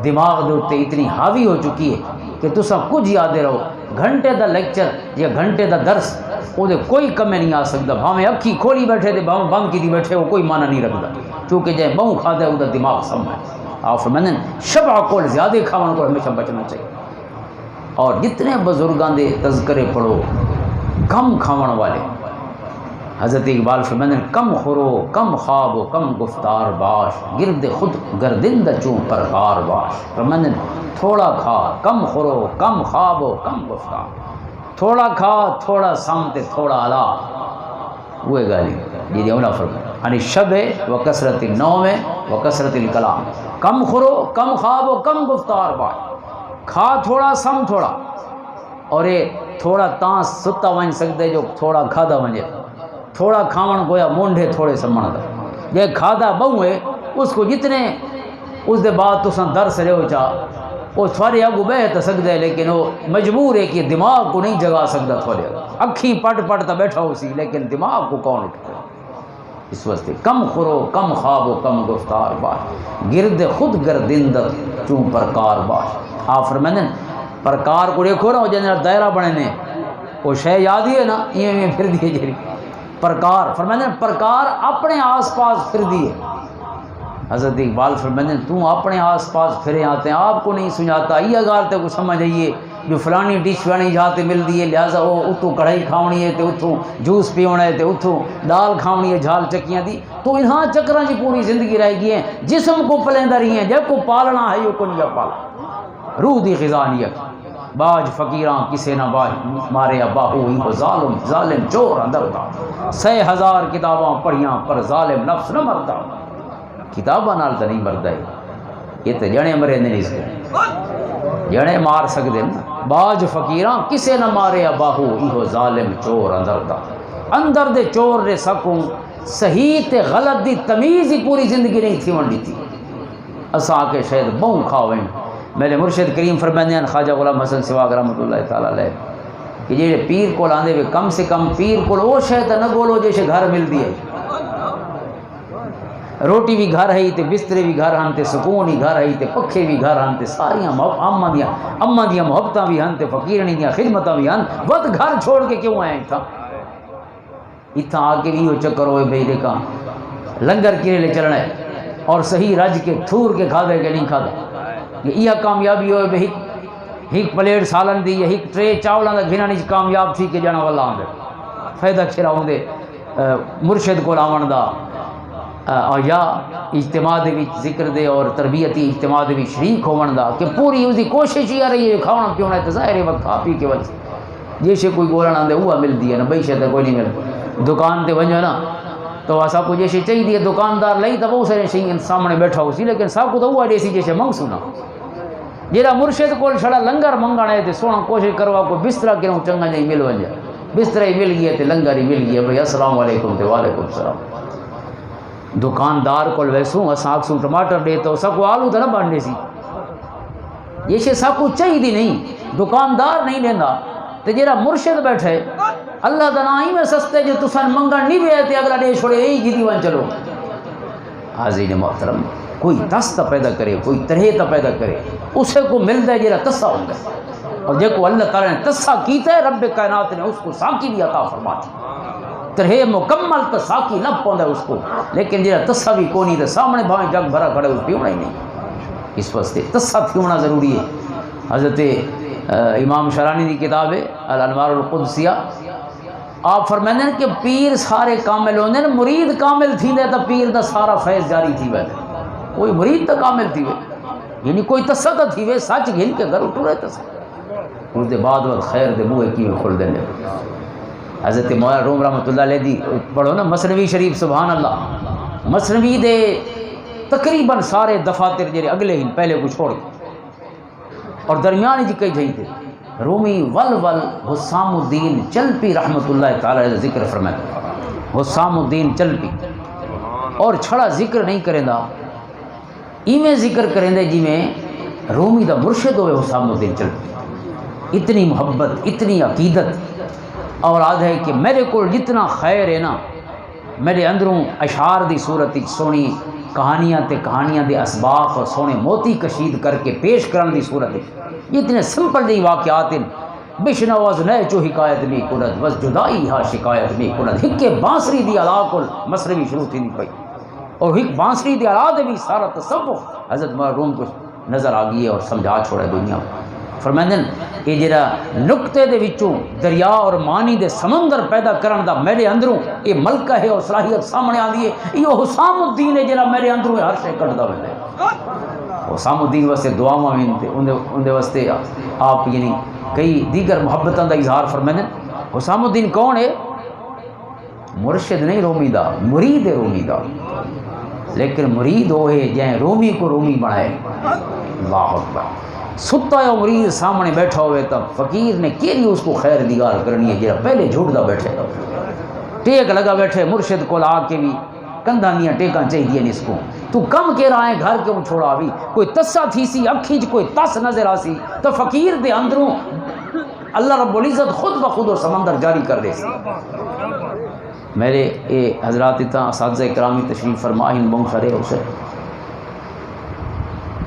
دماغ دے اوتے اتنی حاوی ہو چکی ہے کہ تساں کچھ یاد رہو. گھنٹے دا لیکچر یا گھنٹے دا درس وہ دے کوئی کم نہیں آ سکتا, بھاویں اکھی کھولی بیٹھے تے بھاویں بند کی دی بیٹھے وہ کوئی معنی نہیں رکھتا, کیونکہ جے بہو کھادا ہے وہ دا دماغ سم ہے. آپ فرمائیں شبع کول زیادہ کھاون کو ہمیشہ بچنا چاہیے. اور جتنے بزرگاں دے تذکرے پڑھو کم کھاون والے, حضرت اقبال فرمائیں کم خورو کم خواب و کم گفتار باش گرد خود گردند چوں پرکار باش. فرمائیں تھوڑا کھا کم خورو کم خواب و کم گفتار, تھوڑا کھا تھوڑا سم تے تھوڑا الا وہ گالی جی اولا فرمائیں یعنی شب و کثرت النوم و کثرت الکلام. کم خورو کم خواب و کم گفتار باش, کھا تھوڑا سم تھوڑا, اور یہ تھوڑا تاں ستا ون سکتے جو تھوڑا کھادا ونجے. تھوڑا کھاون گویا مونڈے تھوڑے سمجھ دا, جے کھادا بہو ہے اس کو جتنے اس دے بعد تو سن درس رہو چاہ وہ تھوڑے اگو بہ تو سکتا ہے لیکن وہ مجبور ہے کہ دماغ کو نہیں جگا سکتا. تھوڑے اکھی پٹ پٹ تا بیٹھا ہو سی لیکن دماغ کو کون اٹھتا. اس واسطے کم خورو کم خواب و کم گفتار باش گرد خود گردند چوں پرکار باش. آپ فرمائیں پرکار کو دیکھو نا جن دائرہ بنے نے وہ شے یاد ہی ہے نا یہ پھر دیے جی پرکار. فرمائیں پرکار اپنے آس پاس پھر دیے. حضرت اقبال فرمائیں تو اپنے آس پاس پھرے آتے ہیں آپ کو نہیں سنجاتا. یہ گال تے کو سمجھ آئیے جو فلانی ڈش وانی جاتے مل دی ہے لہٰذا وہ اتوں کڑھائی کھاونی ہے تو اتوں جوس پیونا ہے تو اتوں دال کھاونی ہے جھال چکیاں دی. تو یہاں چکراں کی پوری زندگی رہ گئی ہے. جسم کو پلیندہ رہی ہیں جب کو پالنا ہے یہ کو نہیں پالا. روح دی غذا نہیں ہے. باج فقیراں کسے نہ باج مارے باہو ہی کو ظالم چور اندر دا 6000 کتاباں پڑھیاں پر ظالم نفس نہ مردا. کتاباں نال تو نہیں مردا ہے یہ تو جنے مرے نہیں سکتے جنے مار سکتے نا. باج فقیراں کسے نہ مارے باہو ہی ظالم چور اندر دا. اندر دے چور دے سکوں صحیح تے غلط دی تمیز ہی پوری زندگی نہیں تھی ونڈی تھی. اساں کے شاید بہوں کھاویں. میرے مرشد کریم فرماندے ہیں خواجہ غلام حسن سواگ رحمۃ اللہ تعالی علیہ کہ جیڑے پیر کو آندے وے کم سے کم پیر کو وہ شاید نہ بولو جیسے گھر مل دی ہے، روٹی بھی گھر ہے تے بسترے بھی گھر ہن تے سکون ہی گھر ہے تے پکھے بھی گھر ہن تے ساریاں اماں دیاں محبتاں بھی ہن تے فقیرنی دیاں خدمتاں بھی ہن، ود گھر چھوڑ کے کیوں آئے اتھا آ کے بھی وہ چکر ہوئے بھئی دیکھا لنگر کیرے لے چلنا ہے اور صحیح رج کے تھور کے کھا دے کے نہیں کھا دے یہ کامیابی ہوئے بھئی ہیک پلیٹ سالن دی یا ہیک ٹرے چاولاں دا گھنا نہیں کامیاب تھی کہ جانا والا آن دے فائدہ کھرا ہوں دے مرشد کو لاون دا اور یا اجتماع دے وچ ذکر دے اور تربیتی اجتماع دے وچ شریک ہون دا کہ پوری اس دی کوشش ہی آ رہی ہے کھانا پیونا ہے تو ظاہر ہے وقت کھا پی کے وجہ جیسے کوئی گولن آندے وہ ملتی ہے نا بھئی شاید کوئی نہیں ملتی دکان تے ونجو نا تو اسا کو جیسے چاہیے دکاندار لئی تو بہت سارے شیئن سامنے بیٹھا ہو سی لیکن سب کو تو وہ جیسی جیسے منگ سنا جیڑا مرشد کو چھڑا لنگر منگانا ہے تے سونا کوشش کروا کو بسترا کروں چنگا نہیں مل ونجا بسترا ہی مل گیا تے لنگر ہی مل گیا بھئی السلام علیکم تے وعلیکم السلام دکاندار کو ویسوں اساں سو ٹماٹر دے تو سب کو آلو تو نہ بانڈے سی یہ شے سب کو چاہیے نہیں دکاندار نہیں لینا تے جیڑا مرشد بیٹھے اللہ دا نام ہی میں سستے جو تسان منگن نہیں بھی تے اگلا دے چھوڑے یہی گیدی وان چلو حاضرین محترم کوئی تستا پیدا کرے کوئی طرح پیدا کرے اسے کو ملتا ہے جیڑا تسا ہوتا ہے اور جے کو اللہ تعالیٰ نے تسا کیتا ہے رب کائنات نے اس کو ساکی بھی عطا فرماتی طرح مکمل تو ساکی نہ پوندا ہے اس کو لیکن جیڑا تسا بھی کونی تے سامنے بھاویں جگ بھرا کھڑے اس پیونا ہی نہیں اس واسطے تسا پیونا ضروری ہے حضرت امام شرانی دی کتاب ہے الانوار القدسیہ آپ فرمائیں کہ پیر سارے کامل ہوندے ہیں مرید کامل تھی دے تو پیر دا سارا فیض جاری تھی وے کوئی مرید تا کامل تھی وے یعنی کوئی تسا تا تھی وے سچ گھن کے گھر اٹھو رہے تسا اس دے بعد وقت خیر دے موئے کی کھل دے حضرت مولا روم رحمۃ اللہ علیہ دی پڑھو نا مثنوی شریف سبحان اللہ مثنوی دے تقریباً سارے دفاتر جڑے اگلے ہن پہلے کو چھوڑ اور درمیان جی کئی جائی تھے رومی ول حسام الدین چلپی رحمۃ اللہ تعالی علیہ ذکر فرمائے حسام الدین چلپی اور چھڑا ذکر نہیں کریں دا ایویں ذکر کریں دے جی میں رومی دا مرشد ہوئے حسام الدین چلپی اتنی محبت اتنی عقیدت اور آدھ ہے کہ میرے کو جتنا خیر ہے نا میرے اندروں اشعار دی صورت سونی کہانیاں دے اسباق اور سونے موتی کشید کر کے پیش کرن دی صورت ہے یہ اتنے سمپل دی واقعات ہیں بشنواز نئے چو حکایت میں کنت بس جدائی ہا شکایت میں کنت ہکے بانسری دی علاق المصروی شروع تھی نہیں پئی اور ہک بانسری دی علاق بھی سارا تصوف حضرت معروم کو نظر آ گئی ہے اور سمجھا چھوڑے دنیا فرمائندن یہ جڑا نقطے دے وچوں دریا اور مانی دے سمندر پیدا کرن دا میرے اندروں یہ ملکہ ہے اور صلاحیت سامنے آ دی ہے یہ حسام الدین ہے جڑا میرے اندروں ہر شے کٹدا ویندا حسام الدین واسطے دعاواں وین تے ان دے واسطے آپ یعنی کئی دیگر محبتاں دا اظہار فرمائندن حسام الدین کون ہے مرشد نہیں رومی دا مرید ہے رومی دا لیکن مرید وہ ہے جہیں رومی کو رومی بنائے اللہ اکبر ستا ہے مرید سامنے بیٹھا ہوئے تب فقیر نے کیری اس کو خیر دیگار کرنی ہے جہاں پہلے جھوٹ دا بیٹھے ٹیک لگا بیٹھے مرشد کو لا کے بھی کندھانیاں ٹیکاں چاہیے اس کو تو کم کے رہا ہے گھر کیوں چھوڑا بھی کوئی تسا تھی سی اکھی کوئی تس نظر آسی تو فقیر دے اندروں اللہ رب العزت خود بخود و سمندر جاری کر دے سی میرے اے حضرات اتنا اساتذہ کرامی تشریف فرمائیں بنخرے اسے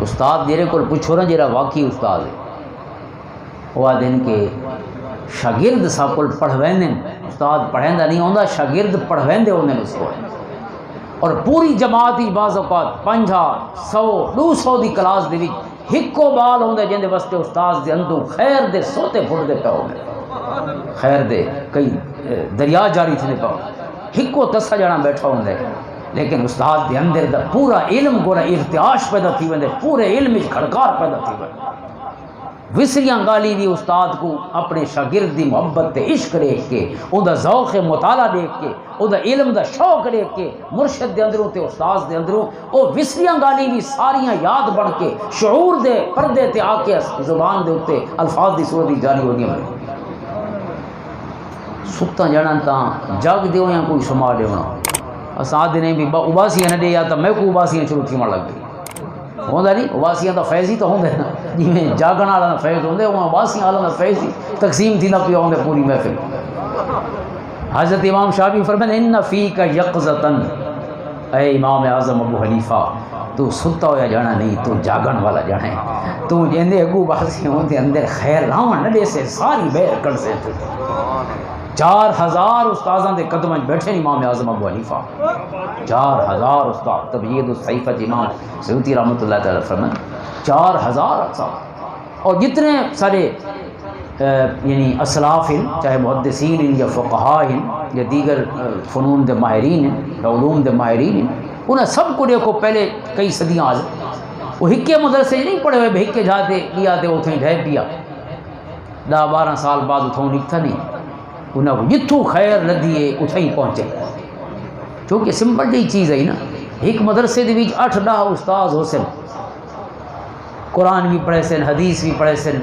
استاد جیرے کو پوچھو نا جیرا واقعی استاد ہے وہ آدھے کہ شاگرد صاحب کو پڑھویں استاد پڑھیں دا نہیں ہوندہ شاگرد پڑھویں دے ہونے اس کو اور پوری جماعتی بعض اوقات 50 100 200 دی کلاس دے وچ ہکو بال ہوندے جن دے واسطے استاد دے اندو خیر دے سوتے پھٹ دے پاؤ خیر دے کئی دریا جاری تھے پاؤ ہکو تسا جانا بیٹھا ہوندے لیکن استاد دے اندر دا پورا علم گورا ارتعاش پیدا تھی وندے پورے علم وچ کھڑکار پیدا تھی وندے وسریاں گالی دی استاد کو اپنے شاگرد دی محبت تے عشق دیکھ کے اون دا ذوق مطالعہ دیکھ کے اون دا علم دا شوق دیکھ کے مرشد دے اندروں تے استاد دے اندروں او وسریاں گالی بھی ساریاں یاد بن کے شعور دے پردے تے آ کے زبان دے اوتے الفاظ دی صورت جاری ہونی ہوئی ستا جانا تا جگ دیو یا کوئی شما دیونا اساد نے بھی اباسیاں نہ دے یا تو میں کو اباسیاں شروع تھی مار لگ گئی ہوندا نہیں اباسیاں تو فیض ہی تو ہوندے نا جی جاگن والا فیض ہوندے وہاں باسیاں والا فیض ہی تقسیم تھی نہ پیا ہوندے پوری محفل. حضرت امام شافعی فرماتے ہیں ان فیک یقظتن، اے امام اعظم ابو حنیفہ تو ستا ہویا جانا نہیں، تو جاگن والا جانا ہے. تو جیندے اگو باسی ہوندے اندر خیر راون نہ دے سے ساری بیر کر سے. 4000 استاذاں دے قدماں بیٹھے امام اعظم ابو حنیفہ، 4000 استاد. تبیید الصحیفہ امام سیوطی رحمۃ اللہ تعالی فرماتے 4000 استاد. اور جتنے سارے یعنی اسلاف ہیں، چاہے محدثین ہیں یا فقہاء ہیں یا دیگر فنون دے ماہرین ہیں، علوم دے ماہرین ہیں، انہیں سب کو دیکھو پہلے کئی صدیاں آج وہ ہکے مدرسے نہیں پڑھے ہوئے، ہکے جاتے لیا تے اتھیں ڈھہ پیا 10-12 سال بعد اتھوں نکتا نہیں. انہیں کو جتھوں خیر لدھیے اتھیں ہی پہنچے. چونکہ سمپل جی چیز ہے نا، ایک مدرسے دے وچ 8-10 استاذ ہو سن، قرآن بھی پڑھے سن، حدیث بھی پڑھے سن،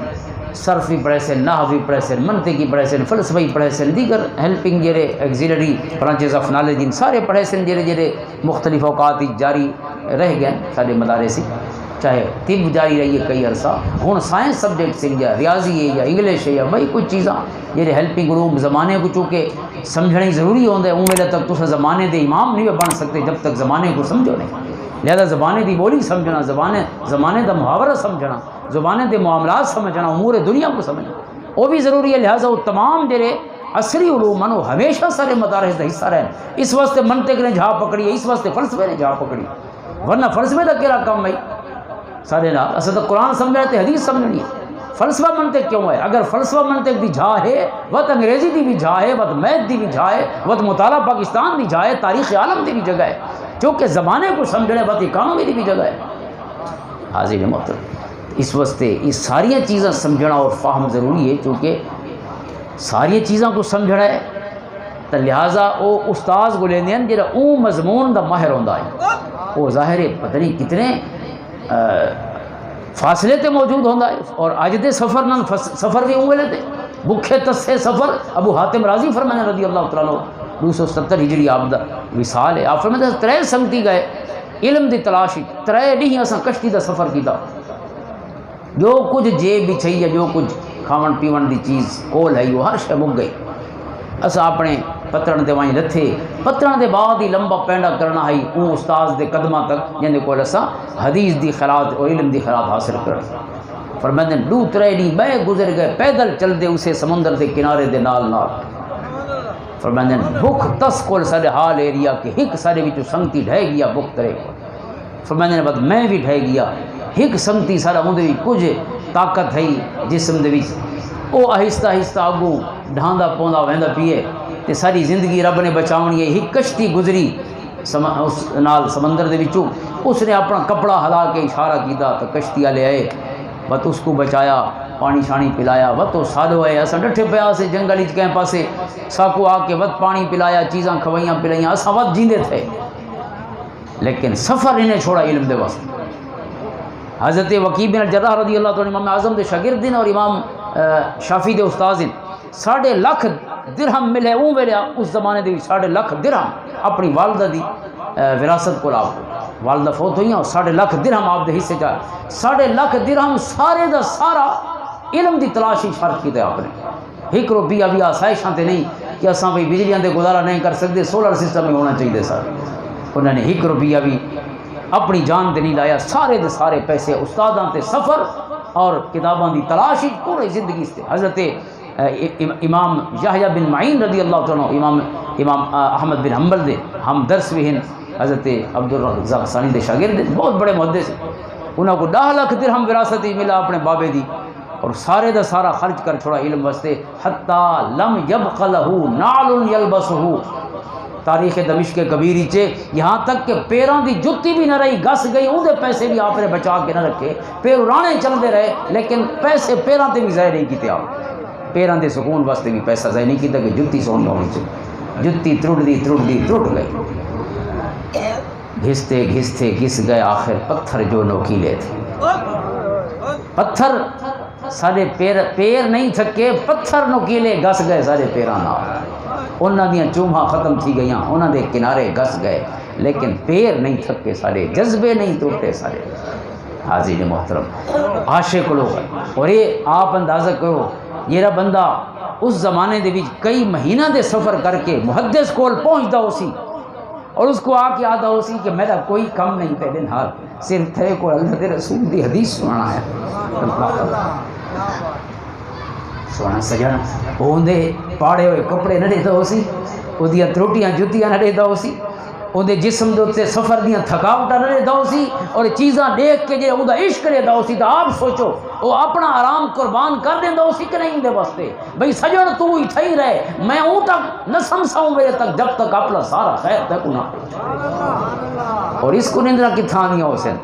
صرف بھی پڑھے سن، نحو بھی پڑھے سن، منطق بھی پڑھے سن، فلسفہ بھی پڑھے سن، دیگر ہیلپنگ جڑے ایگزیلری برانچز آف نالج ان سارے پڑھے سن، جڑے مختلف اوقات جاری رہ گئے سارے مدارس، چاہے طب جاری رہی ہے کئی عرصہ. ہوں سائنس سبجیکٹ سے یا ریاضی ہے یا انگلش ہے یا بھائی کچھ چیزاں جڑے ہیلپنگ علوم زمانے کو چونکہ سمجھنا ضروری ہوتا ہے. اون ویلے تک تو زمانے دے امام نہیں بن سکتے جب تک زمانے کو سمجھو نہیں. لہذا زبانے دی بولی سمجھنا، زمانے دا محاورہ سمجھنا، زبانے دے معاملات سمجھنا، امور دنیا کو سمجھنا وہ بھی ضروری ہے. لہذا وہ تمام جڑے عصری علوم ہیں وہ ہمیشہ سارے مدارس کا حصہ رہے. اس واسطے منطق نے جھا پکڑی ہے، اس واسطے فلسفے نے جھا پکڑی، ورنہ فلسفے کا کیا کام بھائی سارے نال اصل تو قرآن سمجھنا ہے حدیث سمجھنی ہے. فلسفہ منطق کیوں ہے؟ اگر فلسفہ منطق دی جھا ہے وقت انگریزی دی بھی جھا ہے، وقت میتھ دی بھی جھا ہے، وقت مطالعہ پاکستان دی جھا ہے، تاریخ عالم دی بھی جگہ ہے. چونکہ زمانے کو سمجھنے وقت اکانومی دی بھی جگہ ہے. حاضر محترم اس واسطے یہ ساری چیزاں سمجھنا اور فہم ضروری ہے. چونکہ ساری چیزاں کو سمجھنا ہے تو لہٰذا وہ استاذ کو لیندے ہیں جڑا اون مضمون دا ماہر ہوندا ہے. وہ ظاہر ہے پتہ نہیں کتنے فاصلے تے موجود ہوندا ہے. اور اج دے سفر نال سفر بھی اون ویلے تے بکھے تسے سفر. ابو حاتم رازی فرمانے رضی اللہ تعالیٰ عنہ 270 ہجری آپ دا وصال ہے. آپ فرماتے ہیں 3 سنگتی گئے علم دی تلاش، 3 نہیں اساں کشتی دا سفر کیتا. جو کچھ جیب بچھئی ہے، جو کچھ کھاون پیون دی چیز کول ہے وہ ہر شے مک گئی. اساں اپنے پترن دے وائیں لتھے، پترن دے بعد ہی لمبا پینڈا کرنا ہے اون استاذ دے قدماں تک جن دے کول اساں حدیث دی خیرات اور علم دی خیرات حاصل کرنا. فرماتے ہیں 2-3 دن بے گزر گئے پیدل چل دے اسے سمندر دے کنارے دے نال نال. فرماتے ہیں بھوک تس کول سارے حال ایریا کہ ہک سارے وچوں سنگتی ڈھہ گیا بھوک ترے. فرماتے ہیں بعد میں بھی ڈھہ گیا ہک سنگتی سارا اندر کچھ طاقت ہے جسم دے وچ. وہ آہستہ آہستہ اگوں ڈھاندا پوندا ویندا پیے تے ساری زندگی رب نے بچاونی ہے. ایک کشتی گزری اس نال سمندر دے وچوں، اس نے اپنا کپڑا ہلا کے اشارہ کیتا تو کشتی والے آئے، بت اس کو بچایا، پانی شانی پلایا. وت تو سادو ہے اساں ڈٹھے پیا سے جنگل وچ کہیں پاسے ساکو آ کے وت پانی پلایا، چیزاں کھوائیاں پلائیاں، اساں وت جیندے تھے. لیکن سفر انہیں چھوڑا علم دے واسطے. حضرت وکیع بن الجراح رضی اللہ تعالیٰ امام اعظم دے شاگرد ہیں اور امام شافعی دے استاذ ہیں. 1.5 لاکھ درہم ملے اون ویلے اس زمانے دے 1.5 لاکھ درہم اپنی والدہ دی وراثت کو آپ والدہ فوت ہوئی اور 1.5 لاکھ درہم آپ دے حصے چاہ 1.5 لاکھ درہم سارے دا سارا علم دی تلاشی شرط کیتا آپ نے. 1 روپیہ بھی آسائشاں تے نہیں کہ اساں بھائی بجلیاں دے گزارا نہیں کر سکتے، سولر سسٹم ہی ہونا چاہیے سر. انہوں نے 1 روپیہ بھی اپنی جان تے نہیں لایا. سارے دے سارے پیسے استاداں تے سفر اور کتاباں دی تلاشی پوری زندگی سے. حضرت امام یحییٰ بن معین رضی اللہ عنہ امام احمد بن حنبل دے ہم درس بھی ہیں، حضرت عبدالرزاق ثانی دے شاگرد بہت بڑے محدث. انہوں کو 10 لاکھ درہم وراثت ہی ملا اپنے بابے دی اور سارے دا سارا خرچ کر چھوڑا علم واسطے. حتی لم یبق لہ نعل یلبسہ. تاریخ دمشق کبیری چے یہاں تک کہ پیروں دی جتی بھی نہ رہی، گس گئی، اون دے پیسے بھی آپ نے بچا کے نہ رکھے. پیر اڑانے چلتے رہے لیکن پیسے پیروں تے بھی ضائع نہیں کیتے. آپ پیروں دے سکون واسطے بھی پیسہ ضائع نہیں کیتا کہ جتی سونی ہونی چاہیے. جتی ترٹ گئی. گھستے گھستے گھس گئے آخر پتھر جو نوکیلے تھے. پتھر سارے پیر نہیں تھکے، پتھر نوکیلے گس گئے سارے پیراں نال. انہاں دیاں چوماں ختم تھی گئیاں، انہاں دے کنارے گس گئے لیکن پیر نہیں تھکے سارے، جذبے نہیں ٹوٹے سارے. حاضرین محترم عاشق لوگ، اور یہ آپ اندازہ کرو یہ بندہ اس زمانے دے وچ کئی مہینہ دے سفر کر کے محدث کول پہنچدا ہو سی، اور اس کو آ کے آدھا ہو سی کہ میرا کوئی کم نہیں تیرے نال، صرف تیرے کو اللہ دے رسول دی حدیث سنانا ہے۔ سونا سجن اوندے پاڑے ہوئے کپڑے نہ دیتا ہو سی، اودیاں تروٹیاں جتیاں نہ دیتا ہو سی، اندے جسم دے اتنے سفر دیاں تھکاوٹاں نہ دیتا ہو سی، اور چیزاں دیکھ کے جے اوندا عشق دیتا ہو سی تو آپ سوچو وہ اپنا آرام قربان کر دیندا ہو سی کہ نہیں دے واسطے، بھئی سجن تو ہی تھئی رہے، میں اون تک نہ سمساؤں میرے تک جب تک اپنا سارا خیر تک نہ پہنچے۔ اور اس کو نندرا کتھاں دیاں ہو سن،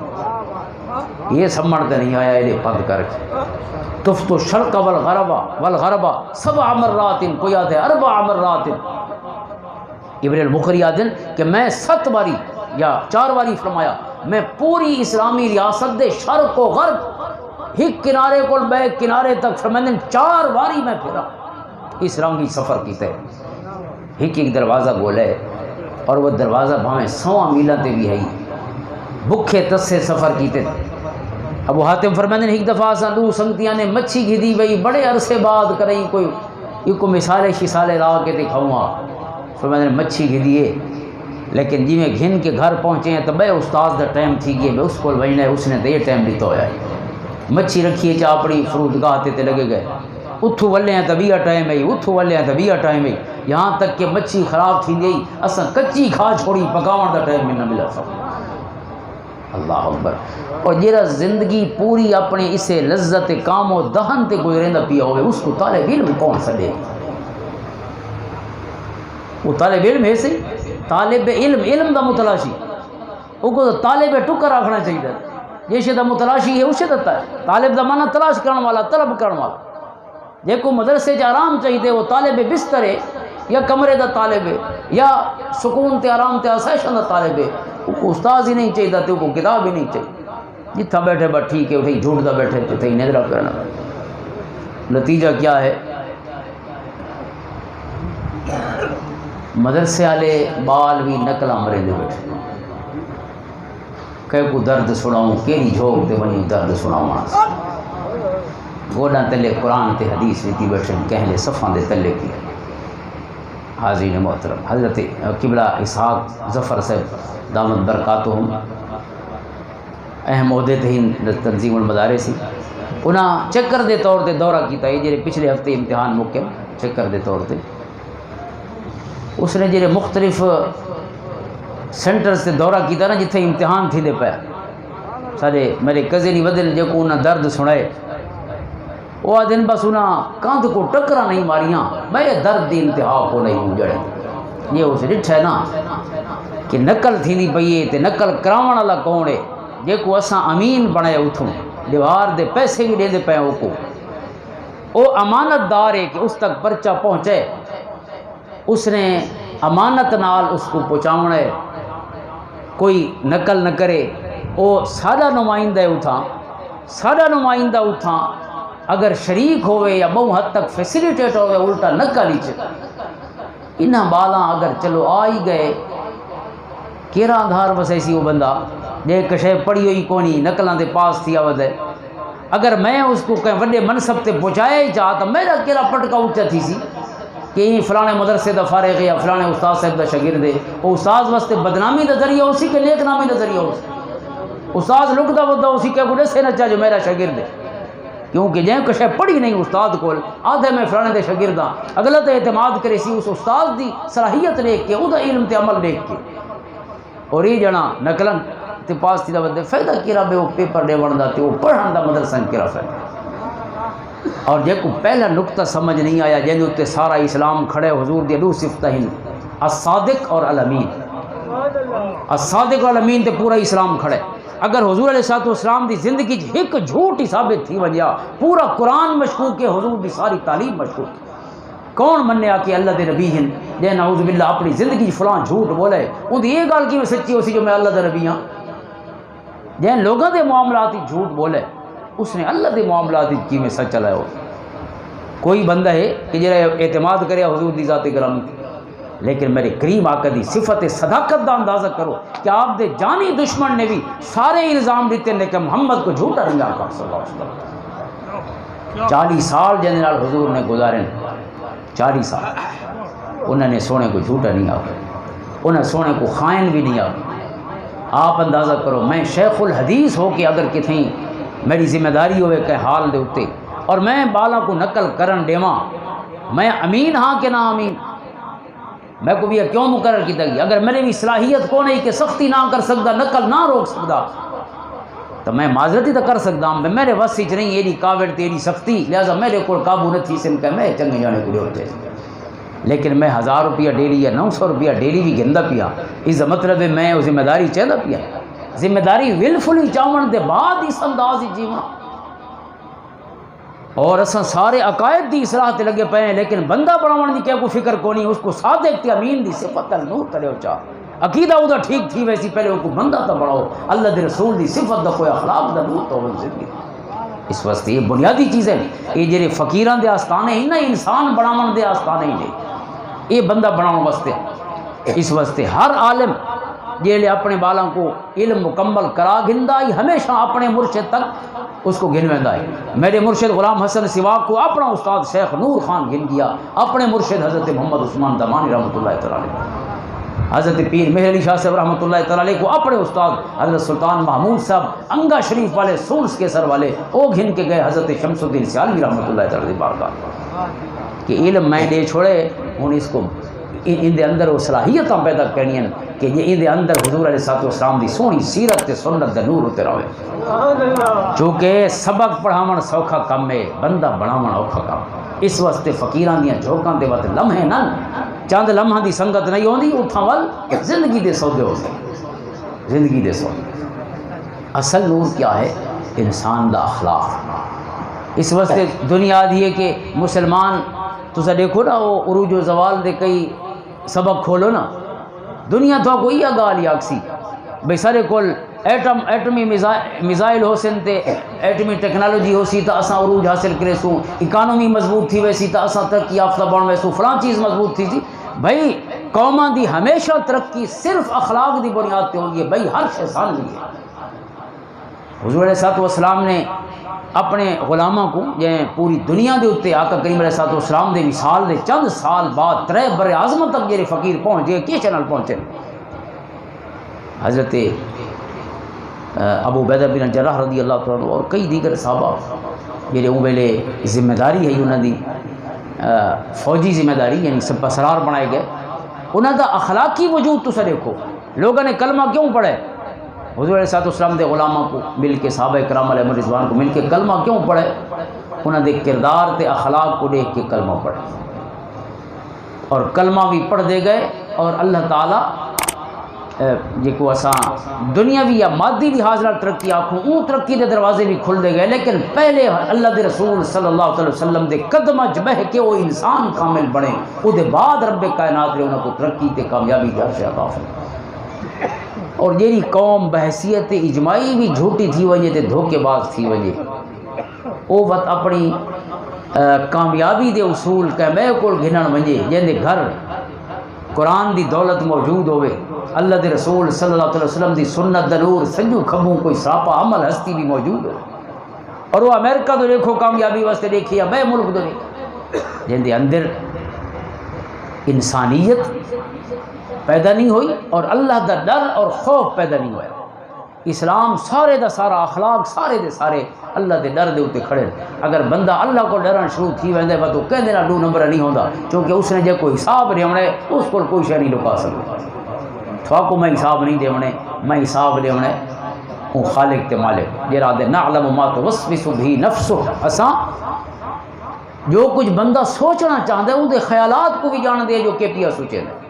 یہ سمجھتے نہیں آیا یہ پد کر کے تفت الشرق والغرب سبع مرات، کوئی آتے 4 مرات، ابن البخاری آدن کہ میں 7 باری یا 4 باری فرمایا میں پوری اسلامی ریاست دے شرق و غرب ایک کنارے کو بے کنارے تک فرمائیں 4 باری میں پھرا اسلامی سفر کیتے، ایک دروازہ گولے، اور وہ دروازہ بھاویں 100 میلہ تے بھی ہے، بکھے تسے سفر کیتے۔ ابو حاتم فرمائیں ایک دفعہ سندو سنگتیاں نے مچھی گھدی بئی بڑے عرصے بعد کریں کوئی مثالے شسالے لا کے دکھاؤں گا، فرمائیں مچھی گھدیے، لیکن جی میں گھن کے گھر پہنچے ہیں تو بے استاد دا ٹائم تھی گئے، بے اس کو بجنا ہے، اس نے دے ٹائم دیتا ہویا ہے، مچھی رکھیے چاپڑی فرودگاہ تے لگے گئے، اتھو والے ہیں طبیعہ ٹائم ہے، اتھو والے ہیں طبیعہ ٹائم ہے، یہاں تک کہ مچھی خراب تھی گئی، اساں کچی کھا چھوڑی، پکاون دا ٹائم میں نہ ملا سب۔ اللہ اکبر۔ اور جیرا زندگی پوری اپنے اسے لذت کام و دہن تے گزرے نہ پیا ہوئے، اس کو طالب علم کون سا دے؟ وہ طالب علم ہے سی، طالب علم دا متلاشی، وہ کو طالب ٹکر آکھنا چاہیے، جیسے دا متلاشی ہے اسے دتا ہے، طالب دا معنی تلاش کرنے والا، طلب کرنے والا، جے کو مدرسے چ آرام چاہیے وہ طالب بستر ہے، یا کمرے دا طالب ہے، یا سکون تے آرام تے آسائشاں دا طالب ہے، وہ کو استاذ ہی نہیں چاہیے تے وہ کو کتاب ہی نہیں چاہیے، جتھا بیٹھے بس ٹھیک ہے، اٹھائی جھوٹ دا بیٹھے اٹھائی نظرہ کرنا۔ نتیجہ کیا ہے؟ مدرسے والے بال بھی نقل مرے دے بیٹھے، کہ کو درد سناؤں کیڑی جھوک تے بنی درد سناؤں، گوڈاں تلے قرآن تے حدیث ویتی بیٹھے، کہلے صفحاں دے تلے کی۔ حاضرین محترم، حضرت قبلہ اسحاق ظفر صاحب دامت برکاتہم اہم عہدے تھیں تنظیم المدارس، انہاں چکر دے طور تے دورہ کیتا ہے، جڑے پچھلے ہفتے امتحان مکم چکر دے طور تے اس نے جڑے مختلف سینٹرز تے دورہ کیتا نا جتھے امتحان تھی دے پے، سارے میرے کزنی ودل جو کو انہاں درد سنائے، وہ دن بس انہاں کاندھ کو ٹکرا نہیں ماریاں، میں درد دی انتہا کو نہیں جڑے، یہ اس ڈٹھا ہے نا کہ نقل تھی نہیں پئی تے نقل کراون والا کون ہے، جے کو اساں امین بنائے اتھوں دیوار دے پیسے بھی دے دے پے کو او امانت دار ہے کہ اس تک پرچہ پہنچے، اس نے امانت نال اس کو پہنچاونا ہے، کوئی نقل نہ کرے، او سادہ نمائندہ ہے اتھاں، سادہ نمائندہ اتھاں اگر شریک ہوئے یا بہو حد تک فیسیلیٹیٹ ہوئے الٹا نقل ہی چکا، انہاں بالاں اگر چلو آئی گئے کیرا دھار بس ایسی وہ بندہ جے کشے پڑھی ہوئی کونی نقلاں دے پاس تھی آوت ہے، اگر میں اس کو کہیں وڈے منصب تے پہنچایا ہی چاہتا میرا کیرا پٹکا اونچا تھی سی کہ یہ فلانے مدرسے دا فارغ ہے یا فلانے استاد صاحب دا شاگرد ہے، وہ استاد واسطے بدنامی دا ذریعہ ہو سی کہ نیک نامی دا ذریعہ ہو سی، استاد لکدا ودا ہو سی کہ کوئی دسے نہ چاہ جو میرا شاگرد ہے، کیونکہ جائیں کشے پڑھی نہیں استاد کول آدھے میں فلانے دے شاگرداں اگلا تے اعتماد کرے سی اس استاد دی صلاحیت دیکھ کے، او دا علم تے عمل دیکھ کے، اور یہ جنا نقلن تے پاس تھی دا ودے فائدہ کیرا بے وہ پیپر دے وندا تے وہ پڑھن دا مدرسہ کیرا فائدہ۔ اور جے کو پہلا نقطہ سمجھ نہیں آیا جن اتنے سارا اسلام کھڑے حضور دی دو صفتہ ہی الصادق اور الامین، الصادق اور الامین تے پورا اسلام کھڑے، اگر حضور علیہ الصلوۃ والسلام دی زندگی ایک جھوٹ ہی ثابت تھی ونجا پورا قرآن مشکوک ہے، حضور دی ساری تعلیم مشکوک ہے، کون منیا کہ اللہ دے نبی ہیں جے نعوذ باللہ اپنی زندگی فلاں جھوٹ بولے، ان دی یہ گل کی میں سچی ہو سی جو میں اللہ دے نبی ہاں، جے لوگوں دے معاملات ہی جھوٹ بولے اس نے اللہ دے معاملات کی میں سچ چلایا ہو، کوئی بندہ ہے کہ جڑا اعتماد کرے حضور دی ذات گرامی، لیکن میرے کریم آقا دی صفت صداقت دا اندازہ کرو کہ آپ دے جانی دشمن نے بھی سارے الزام دیتے ہیں کہ محمد کو جھوٹا نہیں آقا صلی اللہ علیہ وسلم 40 سال جن نال حضور نے گزارے 40 سال انہوں نے سونے کو جھوٹا نہیں آقا انہوں نے سونے کو خائن بھی نہیں آقا آپ اندازہ کرو میں شیخ الحدیث ہو کے اگر کتیں میری ذمہ داری ہوئے کہ حال دے اتے اور میں بالا کو نقل کرن دیواں میں امین ہاں کہ نہ امین میں کو بھی یہ کیوں مقرر کیتا گیا اگر میرے بھی صلاحیت کو نہیں کہ سختی نہ کر سکتا نقل نہ روک سکتا تو میں معذرت ہی تو کر سکتا ہوں میرے وس چ نہیں ایڈی کاوڑ تیری سختی لہذا میرے کو قابو نہ تھی سن کہ میں چنگے جانے کو ہوتے لیکن میں 1000 روپیہ ڈیلی یا 900 روپیہ ڈیلی بھی گھندا پیا اس کا مطلب ہے میں ذمہ داری چاہتا پیا ذمہ داری ولفلی چاون دے بعد اس انداز جیونا اور اساں سارے عقائد دی اصلاح تے لگے پے ہیں لیکن بندہ بناون دی کیا کوئی فکر کو نہیں اس کو صادق تے امین دی صفت نور کرے چاہ عقیدہ او دا ٹھیک تھی ویسی پہلے ان کو بندہ تا بڑھاؤ اللہ دے رسول دی صفت دا کوئی اخلاق دا نور تو زندگی اس واسطے یہ بنیادی چیزیں یہ جڑے فقیراں دے آستانے ہیں نا انسان بناون دے آستانے ہی یہ بندہ بناون واسطے اس واسطے ہر عالم جیلے اپنے بالاں کو علم مکمل کرا گھندا ہی ہمیشہ اپنے مرشد تک اس کو گھنویندا ہے میرے مرشد غلام حسن سواق کو اپنا استاد شیخ نور خان گھن گیا اپنے مرشد حضرت محمد عثمان دمانی رحمۃ اللہ تعالی علیہ حضرت پیر مہر علی شاہ صاحب رحمۃ اللہ تعالی علیہ کو اپنے استاد حضرت سلطان محمود صاحب انگا شریف والے سولس کے سر والے وہ گھن کے گئے حضرت شمس الدین سیالوی رحمۃ اللہ تعالی علیہ بارگاہ کہ علم میں دے چھوڑے ہوں اس کو ان دے اندر وہ صلاحیتاں پیدا کرنی ہیں کہ یہ ان دے اندر حضور علیہ السلام دی سونی سیرت تے سنت دے نور اتر آوے چونکہ سبق پڑھاون سوکھا کم ہے بندہ بناون اوکھا کم اس واسطے فقیران دیاں جھوکاں دے وقت لمحے نہ چند لمحاں دی سنگت نہیں ہوندی اٹھاں ول زندگی دے سودے ہو زندگی دے سودے اصل نور کیا ہے انسان دا اخلاق اس واسطے دنیا دی ہے کہ مسلمان تسا دیکھو نا وہ عروج و زوال دے کئی سبق کھولو نا دنیا تو کوئی یہ گال ہی آکسی بھئی سارے کول ایٹمی میزائل ہو سن تے ایٹمی ٹیکنالوجی ہو سی تا اساں عروج حاصل کرے سوں اکانومی مضبوط تھی ویسی تا اساں ترقی یافتہ بن ویسوں فلاں چیز مضبوط تھی بھئی قوماں دی ہمیشہ ترقی صرف اخلاق دی بنیاد تے ہوئی ہے بھئی ہر شے سان لی ہے حضور علیہ السلام نے اپنے غلاموں کو جائیں پوری دنیا دے اتے آقا کریم علیہ السلام دے مثال دے چند سال بعد 3 بر اعظم تک جڑے فقیر پہنچ گئے کس چینل پہنچے حضرت ابو عبیدہ بن جراح رضی اللہ تعالیٰ اور کئی دیگر صحابہ جڑے اون ویلے ذمہ داری ہے انہاں دی فوجی ذمہ داری یعنی سپہ سالار بنائے گئے انہاں دا اخلاقی وجود تو دیکھو لوگوں نے کلمہ کیوں پڑھے حضور علیہ السلام دے غلاموں کو مل کے صحابہ کرام علیہ رضوان کو مل کے کلمہ کیوں پڑھے انہوں دے کردار تے اخلاق کو دیکھ کے کلمہ پڑھے اور کلمہ بھی پڑھ دے گئے اور اللہ تعالیٰ جی کو اساں دنیاوی یا مادی لحاظ نال ترقی آکھوں اون ترقی دے دروازے بھی کھل دے گئے لیکن پہلے اللہ دے رسول صلی اللہ علیہ وسلم دے قدمہ بہ کے وہ انسان کامل بنے او دے بعد رب کائنات نے انہوں کو ترقی تے کامیابی دا عطا فرمائے اور جیری قوم بحثیت اجماعی بھی جھوٹی تھی وجے تے دھوکے باز تھی وجے او وقت اپنی کامیابی دے اصول کہ میں کول گھنن ونجے جن دے گھر قرآن دی دولت موجود ہوئے اللہ دے رسول صلی اللہ علیہ وسلم دی سنت دا نور سنجو کھبوں کوئی سراپا عمل ہستی بھی موجود ہو اور وہ امریکہ تو دیکھو کامیابی واسطے دیکھی یا بے ملک تو دیکھو جن دے اندر انسانیت پیدا نہیں ہوئی اور اللہ دا ڈر اور خوف پیدا نہیں ہوا اسلام سارے دا سارا اخلاق سارے دے سارے اللہ دے ڈر دے اتے کھڑے اگر بندہ اللہ کو ڈرن شروع تھی ویندے با تو کہہ دینا 2 نمبر نہیں ہوندا کیونکہ اس نے جے کوئی حساب لیونے اس کو کوئی شے نہیں لکا سکتا تھوا کو میں حساب نہیں دیونے میں حساب لیونے ہوں خالق تے مالک جرا دے نعلم ما توسوس بھی نفسه اساں جو کچھ بندہ سوچنا چاہتا ہے ان دے خیالات کو بھی جان دے جو کہ پیا سوچے دے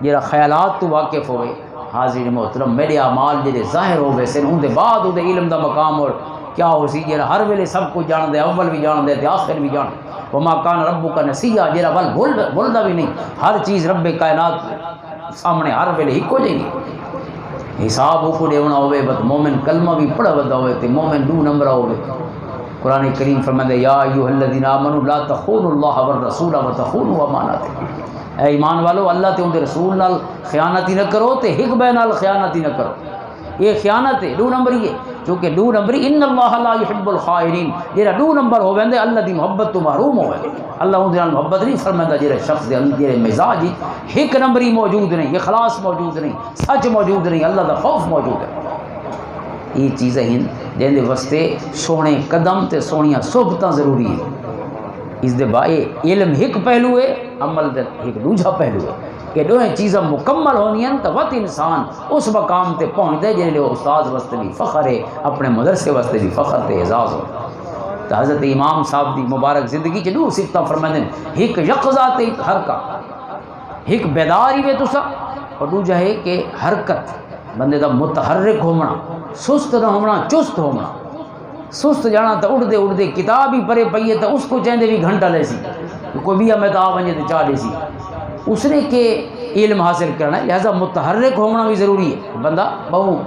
جرا خیالات تو واقف ہوئے حاضر محترم میرے اعمال جڑے ظاہر ہو گئے سن ان دے بعد دے علم دا مقام اور کیا ہو سی جڑا ہر ویلے سب کچھ جان دے اول بھی جان دے تے آخر بھی جان وما کان ربک نسیا جڑا ول بولدا بھی نہیں ہر چیز رب کائنات سامنے ہر ویلے ہی کو جائے گی حساب کو دیونا ہوئے بس مومن کلمہ بھی پڑھا ودا ہوئے تے مومن 2 نمبر ہوئے قرآن کریم فرماتے یا ایھا الذین آمنوا لا تخونوا اللہ والرسول وتخونوا اماناتکم اے ایمان والو اللہ تے اندے رسول نال خیانت ہی نہ کرو تے ہک بے نال خیانت ہی نہ کرو. یہ خیانت ہے 2 نمبری ہے، چونکہ 2 نمبری ان اللہ لا يحب الخائنین، جڑا 2 نمبر ہووندے اللہ دی محبت تو محروم ہوے. اللہ اون دے نال محبت نہیں فرماندا جڑے شخص دے اندر جڑے مزاج ہک نمبری موجود نہیں، اخلاص موجود نہیں، سچ موجود نہیں، اللہ دا خوف موجود ہے. یہ چیزیں ہیں جن دے واسطے سونے قدم تے سونیاں صحبتاں ضروری ہیں. اس دے بائے علم ایک پہلو ہے، عمل دے ایک دوجا پہلو ہے کہ دوہیں چیزاں مکمل ہونی ہیں تو وقت انسان اس مقام تے پہنچ دے جن لئے استاد واسطے بھی فخر ہے، اپنے مدرسے واسطے بھی فخر تے اعزاز ہو. تو حضرت امام صاحب دی مبارک زندگی چ 2 صفتاں فرماندے ہیں، ایک یقظہ تے ایک حرکت، ایک بیداری وے تسا اور دوجا ہے کہ حرکت، بندے دا متحرک ہونا، سست نہ ہونا، چست ہونا. سست جانا تو اڑ دے کتاب ہی پڑھے پئیے تو اس کو چاہتے بھی گھنٹہ لے سی، کوئی بھی ہمیں تو ونجے تو چاہ لے سی. اس نے کہ علم حاصل کرنا ہے، لہذا متحرک ہونا بھی ضروری ہے. بندہ بہو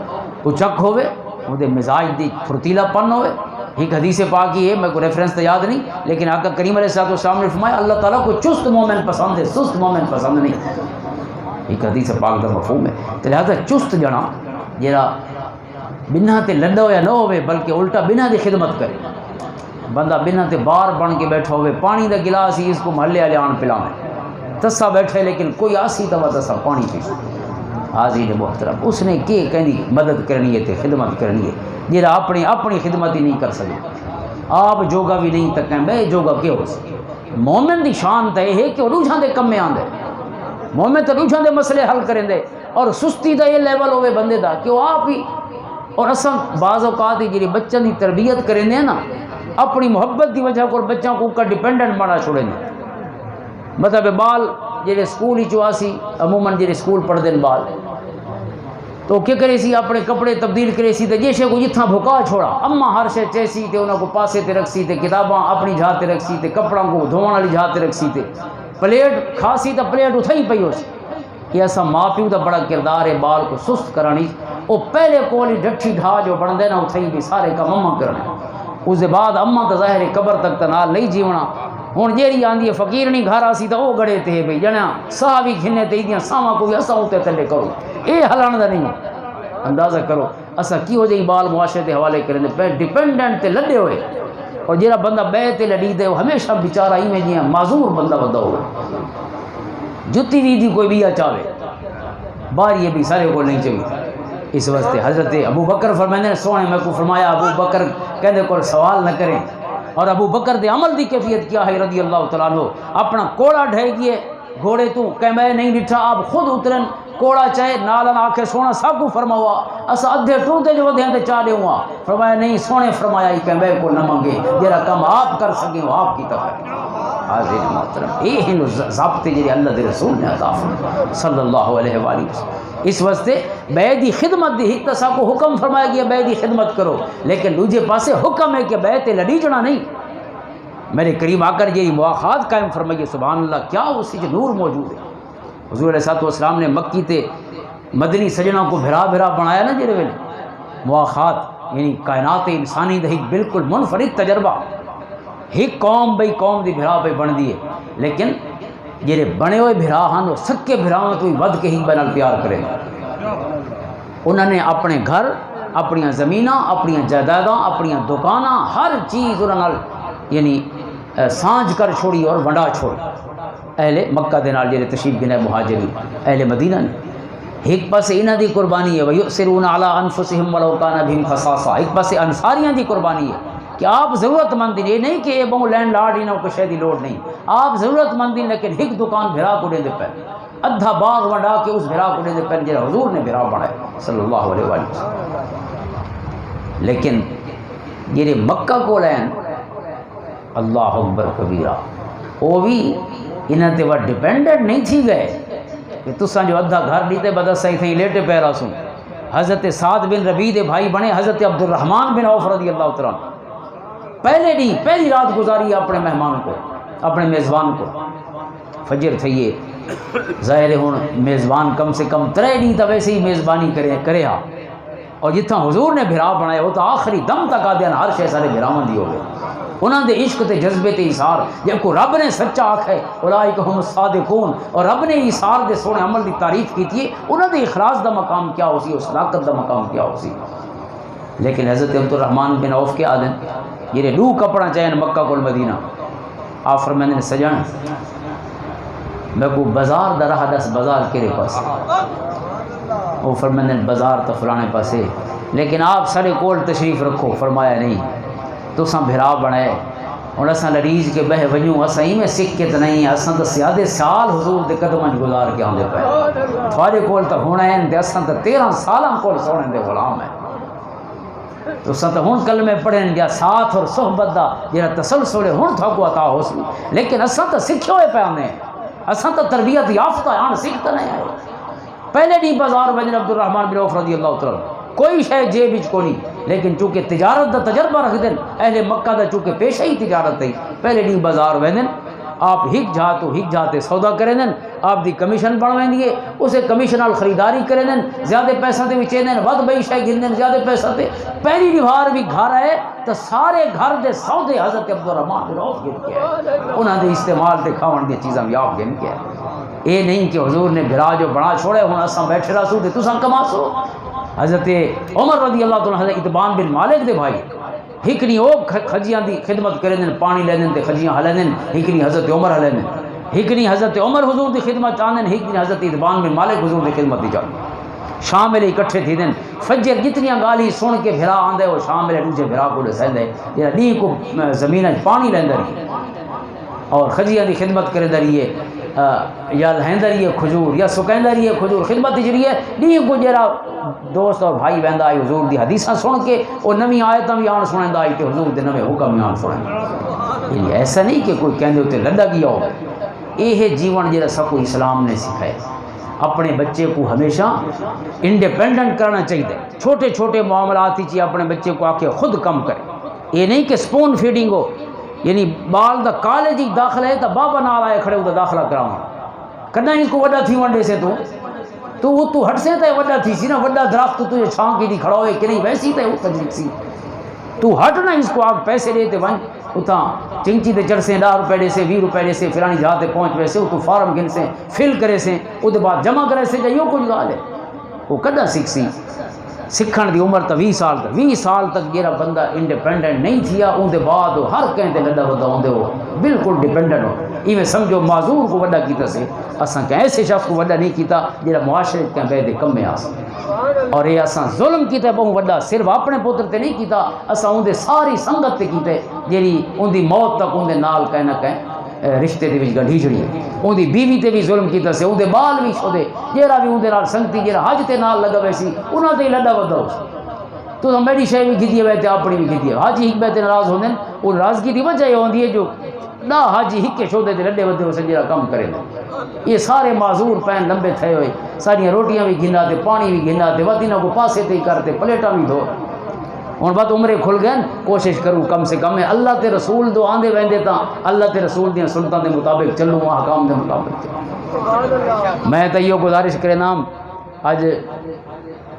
اچک ہوئے، وہ دے مزاج دی پھرتیلا پن ہوئے. ایک حدیث پاک ہی ہے، میں کوئی ریفرنس تو یاد نہیں، لیکن آقا کریم علیہ السلام نے فرمایا اللہ تعالیٰ کو چست مومن پسند ہے، سست مومن پسند نہیں. ایک حدیث پاک دا مفہوم ہے. تو لہذا چست جنا جڑا بنا تے لڈا ہویا نہ ہوئے بلکہ الٹا بنا دی خدمت کرے. بندہ بنا تے بار بن کے بیٹھا ہوئے، پانی دا گلاس ہی اس کو محلے والے آن پلاویں، تسا بیٹھے لیکن کوئی آسی دوا تسا پانی پی. حاضرین محترم، اس نے کہ کہنی مدد کرنی ہے تے خدمت کرنی ہے جہاں اپنی خدمت ہی نہیں کر سکے. آپ جوگا بھی نہیں تکیں بے جوگا کیا ہو سکے. مومن دی شان تے ہے کہ وہ روجھاں دے کم میں آندے، مومن تے روجھاں دے مسئلے حل کریں دے. اور سستی دا یہ لیول ہوئے بندے دا کہ وہ آپ ہی اور اصل بعض اوقات ہی جی بچوں کی تربیت کریں نا اپنی محبت کی وجہ کو بچوں کو کا ڈیپینڈنٹ بنا چھوڑیں. مطلب بال جی سکول ہی چواسی عموماً جی سکول پڑھتے ہیں بال تو کیا کرے سی اپنے کپڑے تبدیل کرے سی تو جیسے کو جتنا بھکا چھوڑا اما ہر شے چیسی تے انہوں کو پاسے تے رکھ سی تے کتاباں اپنی جہاں تے رکھ سی تے کپڑوں کو دھوان والی جہاں تے رکھ سی تے پلیٹ کھاسی تو پلیٹ اتھا ہی پئی ہو سی. یہ ایسا ماں پیو دا بڑا کردار ہے بال کو سست کرانی. وہ پہلے کولی ڈٹھی ڈھا جو بن دینا اتھا ہی بھی سارے کام اما کرنا. اس دے بعد اما تو ظاہر قبر تک تنال نہیں جیونا. ہوں جیری آندھی فقیر نہیں گھر آسی تو وہ گڑے تے بھائی جنا ساہ بھی گھنے تے دیاں ساواں کو بھی اسا اتنے تھلے کرو. یہ ہلان دا نہیں. اندازہ کرو اسا کی ہو جائیں بال معاشرے کے حوالے کریں پہ ڈیپینڈنٹ تے لڈے ہوئے. اور جہاں بندہ بے تے لڑی دے وہ ہمیشہ بیچارہ ہی میں جیاں معذور بندہ بندہ ہو. جتی دی کوئی بھی چاہے باہر یہ بھی سارے کو نہیں چاہیے. اس واسطے حضرت ابو بکر فرمانے سونے میں کو فرمایا ابو بکر کہنے کو سوال نہ کریں. اور ابو بکر دے عمل دی کیفیت کیا ہے رضی اللہ تعالیٰ عنہ. اپنا کوڑا ڈھائی گئے گھوڑے تو کہ میں نہیں ڈٹھا آپ خود اترن کوڑا چاہے نالن آکھے سونا سب کو فرماوا اسا ادھے ٹوٹے جو ودھے تے چاہ دے ہوا. فرمایا نہیں سونے فرمایا ہی کہ میں کو نہ منگے جرا کم آپ کر سکیں وہ آپ کی طرف. حاضر محترم یہ ہیں ضابطے جڑے اللہ دے رسول نے عطا فرمائے صلی اللہ علیہ وآلہ وسلم. اس واسطے بے دی خدمت دی ایک تسا کو حکم فرمایا گیا بے دی خدمت کرو لیکن دوسرے پاسے حکم ہے کہ بے تے لڑی جنا نہیں. میرے کریم آ کر یہ مواخات قائم فرمائیے سبحان اللہ کیا اسی جو نور موجود ہے. حضور علیہ السلام نے مکی تے مدنی سجنوں کو بھرا بھرا بنایا نا جڑے ویلے مواخات یعنی کائنات انسانی دے بالکل منفرد تجربہ. ایک قوم بھئی قوم دی بھرا بھئی بن دی ہے لیکن جڑے بنے ہوئے بھرا ہن وہ سکے بھراواں تو ہی ود کے ہی بنال پیار کرے. انہوں نے اپنے گھر اپنی زمیناں اپنی جائیداداں اپنی دکاناں ہر چیز انہوں یعنی سانج کر چھوڑی اور ونڈا چھوڑی. اہل مکہ دے نال جڑے تشریف گنے مہاجرین اہل مدینہ نے ایک پاسے انہاں دی قربانی ہے وَيُؤْثِرُونَ عَلَىٰ أَنفُسِهِمْ وَلَوْ كَانَ بِهِمْ خَصَاصَةٌ. ایک پاسے انصاریاں دی قربانی ہے کہ آپ ضرورت مند ہیں. یہ نہیں کہ یہ بہو لینڈ لارڈ انہوں کو شے دی لوڑ نہیں. آپ ضرورت مند ہیں لیکن ایک دکان بھرا کو دے پہ ادھا باغ ونڈا کے اس بھرا کو دے پہ جڑا حضور نے بھرا بنایا صلی اللہ علیہ وآلہ وسلم. لیکن جڑے مکہ کو لین اللہ اکبر کبیرہ وہ بھی انہاں تے وہ ڈیپینڈنٹ نہیں تھی گئے کہ تساں جو ادھا گھر دیتے بدا صحیح تھیں لیٹے پیرا سن. حضرت سعد بن ربیع دے بھائی بنے حضرت عبد الرحمن بن عوف رضی اللہ تعالیٰ پہلے نہیں پہلی رات گزاری اپنے مہمان کو اپنے میزبان کو. فجر تھئیے ظاہر ہوں میزبان کم سے کم 3 دن تو ویسے ہی میزبانی کرے ہا اور جتنا حضور نے بھرا بنایا وہ تو آخری دم تک آدھے ہر شے سارے بھراواں دی ہو گئے. انہاں دے عشق تے جذبے تے ایثار جے کو رب نے سچا آکھے اولئک هم الصادقون اور رب نے ایثار دے سونے عمل دی تعریف کیتی ہے انہاں دے اخلاص دا مقام کیا ہو سی اور صداقت دا مقام کیا ہو سی لیکن حضرت عبد الرحمن بن عوف کے آدن یہ دو کپڑا چاہیے مکہ کو مدینہ آپ فرمائیں نے سجن میں کو بازار دا رہا دس بازار کیرے پاس وہ فرمائیں نے بازار تو فلانے پاسے لیکن آپ سارے کول تشریف رکھو فرمایا نہیں تو ساں بھرا بنائے اور اساں لڑیج کے بہ ونجوں اساں ہی میں سکھ کے تو نہیں اساں تو سیادے سال حضور دے قدماں گزار کے آندے پے تھوڑے کول تو ہونا ہے تے اساں تو 13 سالاں کول سونے دے غلام ہے تو اساں تو ہن کلمے پڑھن گیا ساتھ اور صحبت دا جڑا تسلسل ہن تھا کو عطا ہو سی لیکن اساں تو سکھے ہوئے پے آنے اساں تو تربیت یافتہ آن سکھ نہیں آئے پہلے نہیں بازار وجن عبد الرحمن بن عوف رضی اللہ تعالی کوئی شے جیب وچ کو نہیں لیکن چونکہ تجارت دا تجربہ رکھ دین اہل مکہ دا چونکہ پیشہ ہی تجارت ہے پہلے نہیں بازار ویندن آپ ہک جاتے سودا کریں دین آپ دی کمیشن بڑھویں دیے اسے کمیشن نال خریداری کریں دین زیادہ پیسہ تے وچے دین ود بئی شے گن دین زیادہ پیسہ تے پہلی دیوار بھی گھر آئے تو سارے گھر دے سودے حضرت عبد الرحمن بن عوف گن کے انہاں دے استعمال تے کھاون دی چیزاں بھی آپ گن کے اے نہیں کہ حضور نے بھرا جو بنا چھوڑے ہن اساں بیٹھے رہسو تے تساں کما سو حضرت عمر رضی اللہ تعالی حضرت اتبان بن مالک دے بھائی ہکڑی او کھجیاں دی خدمت کریں دین پانی لے دین تے کھجیاں ہلے دین ہکڑی حضرت عمر ہلے دین ہکڑی حضرت عمر حضور دی خدمت چاندن ہکڑی حضرت اتبان بن مالک حضور دی خدمت دی چاندن شام میں اکٹھے تھی دین فجر جتنیاں گالی سن کے بھرا آندے وہ شام میں دوسرے بھرا کو سیندے یا ڈی کو زمین پانی لیندے رہی اور کھجیاں دی خدمت کرے دریے یا لہندہ رہی ہے کھجور یا سکیندہ رہی ہے کھجور خدمت جڑی ہے نہیں کو جرا دوست اور بھائی بہندہ آئی حضور دی حدیثاں سن کے اور نویں آیتاں بھی آن سنیں آئی کہ حضور دے نویں حکم بھی آن سنیں یعنی ایسا نہیں کہ کوئی کہندے ہوتے لڈا گیا ہو یہ جیون جڑا سب کو اسلام نے سکھائے اپنے بچے کو ہمیشہ انڈیپینڈنٹ کرنا چاہیے چھوٹے چھوٹے معاملات ہی اپنے بچے کو آ کے خود کم کرے یہ نہیں کہ سپون فیڈنگ ہو یعنی بال دا کالج ہی داخلہ ہے تو بابا نال آئے کھڑے دا داخلہ کراؤں کدھا اس کو وڈا تھی ونڈے سے تو ہٹ سے تے وڈا تھی سی نا وڈا درخت تجھے چھان کی دی کھڑا ہوئے کہ نہیں ویسی تے وہ تجربہ سی تو ہٹ نہ اس کو آگ پیسے دیتے ون اتاں چنچی تے چڑھ سے 10 روپے دے سے 20 روپے دے سے فلانی جہاں تے پہنچ ویسے تو فارم گن سے فل کرے سے او دے بعد جمع کرے سے جو کچھ گال ہے وہ کدھا سکھ سی سکھن دی عمر تا 20 سال تک 20 سال تک جیرا بندہ انڈیپینڈنٹ نہیں تھیا اون دے بعد ہر کہیں تے لڈا ودا ہوندے ہو بالکل ڈیپینڈنٹ ہو ایویں سمجھو معذور کو وڈا کیتا سے اساں کہ ایسے شخص کو وڈا نہیں کیتا جیرا معاشرے کے بے دے کم میں آس اور یہ اساں ظلم کیتا بہت وڈا صرف اپنے پتر تے نہیں کیتا اساں اون دے ساری سنگت تے کیتے جیری اون دی موت تک اون دے نال کہیں نہ کہیں رشتے دے وچ گڈھی جڑی ہے اون دی بیوی تے بھی ظلم کیتا سے اون دے بال بھی چھوڑے جیرا بھی اون دے نال سنگتی جیرا حج تے نال لگا ویسی انہاں تے لڈا ودا ہو تو میری شے بھی گدی ہے تے اپنی بھی گدی ہے حاجی ہک تے ناراض ہوندے او ناراضگی دی وجہ یہ ہوندی ہے جو نہ حاجی ہک کے چھوڑے تے لڈے ودے ہو سجرا کم کرے یہ سارے معذور پین لمبے تھے ہوئے ساری روٹیاں بھی گھنا تے پانی بھی گھنا تے ودی نہ کو پاسے تے کرتے پلیٹاں بھی دھو ہن بات عمرے کھل گئے کوشش کروں کم سے کم اللہ تے رسول دو آندے ویندے تاں اللہ تے رسول دیاں سنتاں دے مطابق چلوں احکام دے مطابق چلوں میں تے یہ گزارش کرے نام اج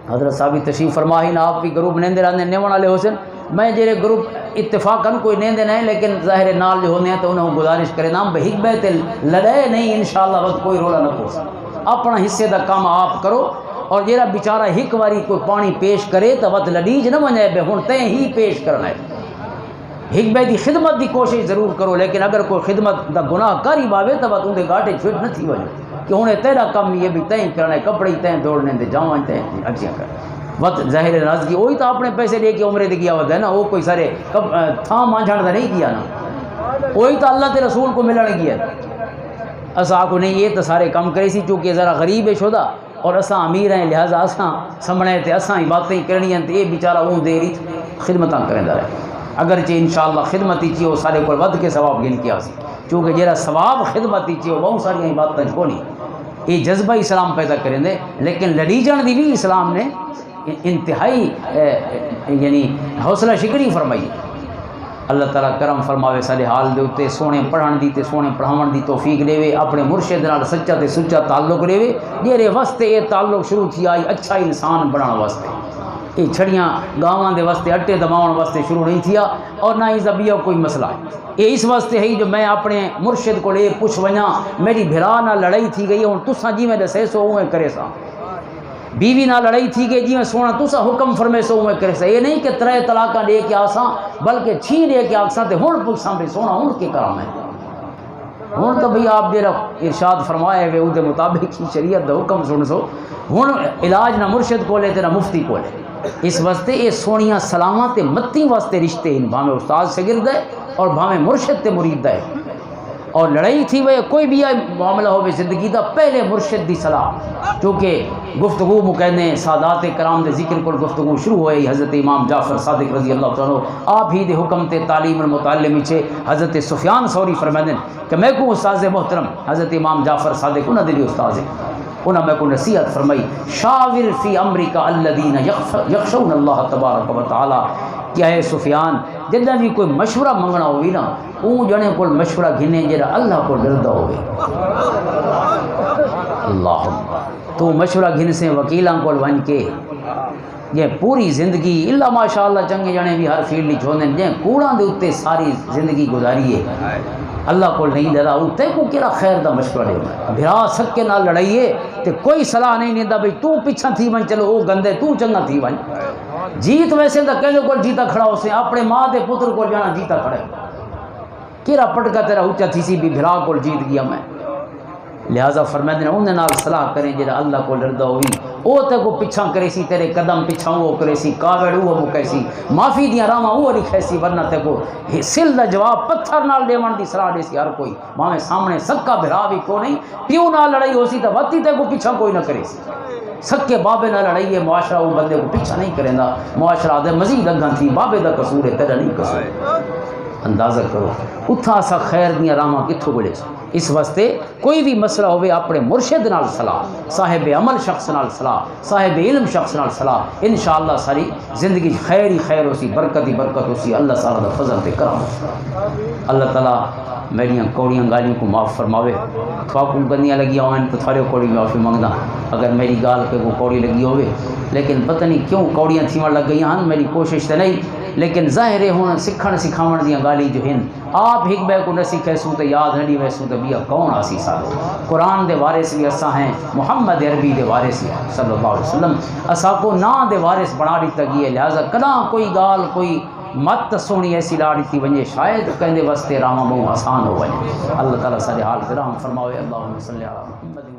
حضرت صاحب تشریف فرمائی نہ آپ بھی گروپ نیندے رہندے نیون والے حسن میں جڑے گروپ اتفاقاً کوئی نیندے نہیں لیکن ظاہر نال جو ہوندے ہیں تو انہوں گزارش کرے نام بے حکمے تے لڑے نہیں انشاءاللہ وقت کوئی رولا نہ پوس اپنا حصے دا کام آپ کرو اور جیرا بیچارہ ہک واری کوئی پانی پیش کرے تو وقت لڑیج نہ بنے بے ہن تے ہی پیش کرنا ہے حکمے دی خدمت دی کوشش ضرور کرو لیکن اگر کوئی خدمت دا گناہ کاری باوے تو وقت اندے گاٹے فٹ نہ تھی وجہ کہ انہیں تیرا کم یہ بھی تین کرنا ہے کپڑے تین دوڑنے دے جاواں تین اچھا کر وقت ظاہر نازگی وہی تو اپنے پیسے لے کے عمرے دے کیا ہوتا ہے نا وہ کوئی سارے تھا مانجھڑ دا نہیں کیا نا وہی تو اللہ کے رسول کو ملنے کیا اساں کو نہیں یہ تو سارے کم کرے سی چونکہ ذرا غریب ہے شدہ اور اساں امیر ہیں لہذا اساں سمجھے تے اساں ہی باتیں کرنی ہیں تے یہ بیچارہ اون دے رہی خدمتاں کریندا رہے اگرچہ انشاءاللہ خدمت ہی چیو سارے کو ود کے ثواب گن کیا سی چونکہ جڑا ثواب خدمت ہی چیو بہت ساری باتیں کو نہیں یہ جذبہ اسلام پیدا کریں دے لیکن لڑی جان دی بھی اسلام نے انتہائی یعنی حوصلہ شکری فرمائی اللہ تعالیٰ کرم فرماوے سارے حال دے اتے سونے پڑھن دی تے سونے پڑھاون دی توفیق دے وے اپنے مرشد نال سچا تے سچا تعلق دے وے جیرے واسطے یہ تعلق شروع تھی آئی اچھا انسان بنانا واسطے یہ چھڑیاں گاواں دے واسطے اٹے دباؤن واسطے شروع نہیں تھیا اور نہ ہی ذبیہ کوئی مسئلہ ہے۔ یہ اس واسطے ہے جو میں اپنے مرشد کو لے پوچھ ونجا میری بھرا نہ لڑائی تھی گئی ہوں تساں جی میں دسے سو اویں کرے سا، بیوی نہ لڑائی تھی گئی جی میں سونا تساں حکم فرمے سو اویں کرے سا۔ یہ نہیں کہ 3 طلاقاں دے کے آساں بلکہ 6 دے کے آساں تے ہن پوچھاں بھی سونا ہن کے کرام ہے، ہن تو بھئی آپ جڑا ارشاد فرمایا ہے او دے مطابق ہی شریعت دا حکم سن سو، ہن علاج نہ مرشد کو لے تے نہ مفتی کو لے۔ اس واسطے یہ سونیاں سلاماں تے متی واسطے رشتے ہیں، بھاویں استاد شاگرد ہے اور بھاویں مرشد تے مرید ہے، اور لڑائی تھی وہ کوئی بھی معاملہ ہو زندگی دا پہلے مرشد دی صلاح، چونکہ گفتگو مکہنے سادات کرام دے ذکر کو گفتگو شروع ہوئی حضرت امام جعفر صادق رضی اللہ تعالیٰ آپ ہی دے حکم تے تعلیم المتعلم چھے حضرت سفیان ثوری فرمائیں کہ میں کو استاذ محترم حضرت امام جعفر صادق انہاں دلی استاذ ہیں، انہاں میں کو نصیحت فرمائی شاور فی امرک الذین یخشون اللہ تبارک و تعالی، کیا ہے سفیان جدہ بھی کوئی مشورہ منگنا ہوئی نا اون جنے کو مشورہ گھنے جڑا اللہ کو ڈردا ہوئے۔ اللہ تو مشورہ گھن سے وکیلاں کو ون کے یہ پوری زندگی اللہ ماشاءاللہ چنگے جنے بھی ہر فیلڈ وچ ہوندے جے کوڑاں دے اوتے ساری زندگی گزاری ہے اللہ کو نہیں ڈرا تے کو کیڑا خیر دا مشورہ دے بھرا سکے نال لڑائیے تے کوئی صلاح نہیں دیندا بھئی تو پیچھے تھی ون چلو او گندے تو چنگا تھی ون جیت ویسے دا کہے کو جیتا کھڑا ہو سے اپنے ماں دے پتر کو جانا جیتا کھڑے کیڑا پٹکا تیرا اونچا تھی سی بھی بھرا کو جیت گیا میں، لہذا فرمائے دے انہاں نال صلاح کریں جڑا اللہ کو ڈردا ہوئی او تے کو پیچھا کرے سی تیرے قدم پیچھا وہ کرے سی کاوڑ وہ مکے سی معافی دیاں راواں وہ لکھے سی ورنہ تے کو سل دا جواب پتھر نال دیون دی صلاح دے سی ہر کوئی ماویں سامنے سکا بھرا بھی کو نہیں پیو نال لڑائی ہو سی تے وتی تے کو پیچھا کوئی نہ کرے سی سکے بابے نال لڑائی ہے معاشرہ وہ بندے کو پیچھا نہیں کریندا معاشرہ دے مزید اگاں تھی بابے دا قصور ہے تیرا نہیں قصور اندازہ کرو اتھا سا خیر دیاں راواں کتھوں بڑے اس واسطے کوئی بھی مسئلہ ہوئے اپنے مرشد نال صلاح صاحب عمل شخص نال صلاح صاحب علم شخص نال صلاح انشاءاللہ ساری زندگی خیر ہی خیر ہو سی برکت ہی برکت ہو سی اللہ تعالیٰ دا فضل تے کرم اللہ تعالیٰ میریاں کوڑیاں گالیوں کو معاف فرماوے تھواکوں گندیاں لگی ہوئیں تو تھوڑے کوڑی معافی منگدا اگر میری گال پہ وہ کوڑی لگی ہوئے لیکن پتہ نہیں کیوں کوڑیاں تھیوڑ لگ گئی ہیں میری کوشش تے نہیں لیکن ظاہر ہے ہوں سکھن سکھاون دیاں گالی جو ہیں آپ ہک بے کو نہ سکھے سوں تو یاد نہ ڈی ویسوں تو بیا کون آسی سالو قرآن دے وارث بھی اساں ہیں محمد عربی دے وارث ہیں صلی اللہ علیہ وسلم اساں کو نا دے وارث بنا دیتا گئی لہذا کنا کوئی گال کوئی مت سونی ایسی لاڑی تھی ونجے شاید کہندے واسطے راواں بہو آسان ہو ونجے اللہ تعالیٰ سارے حال کرام فرماوے اللہم صلی علی محمد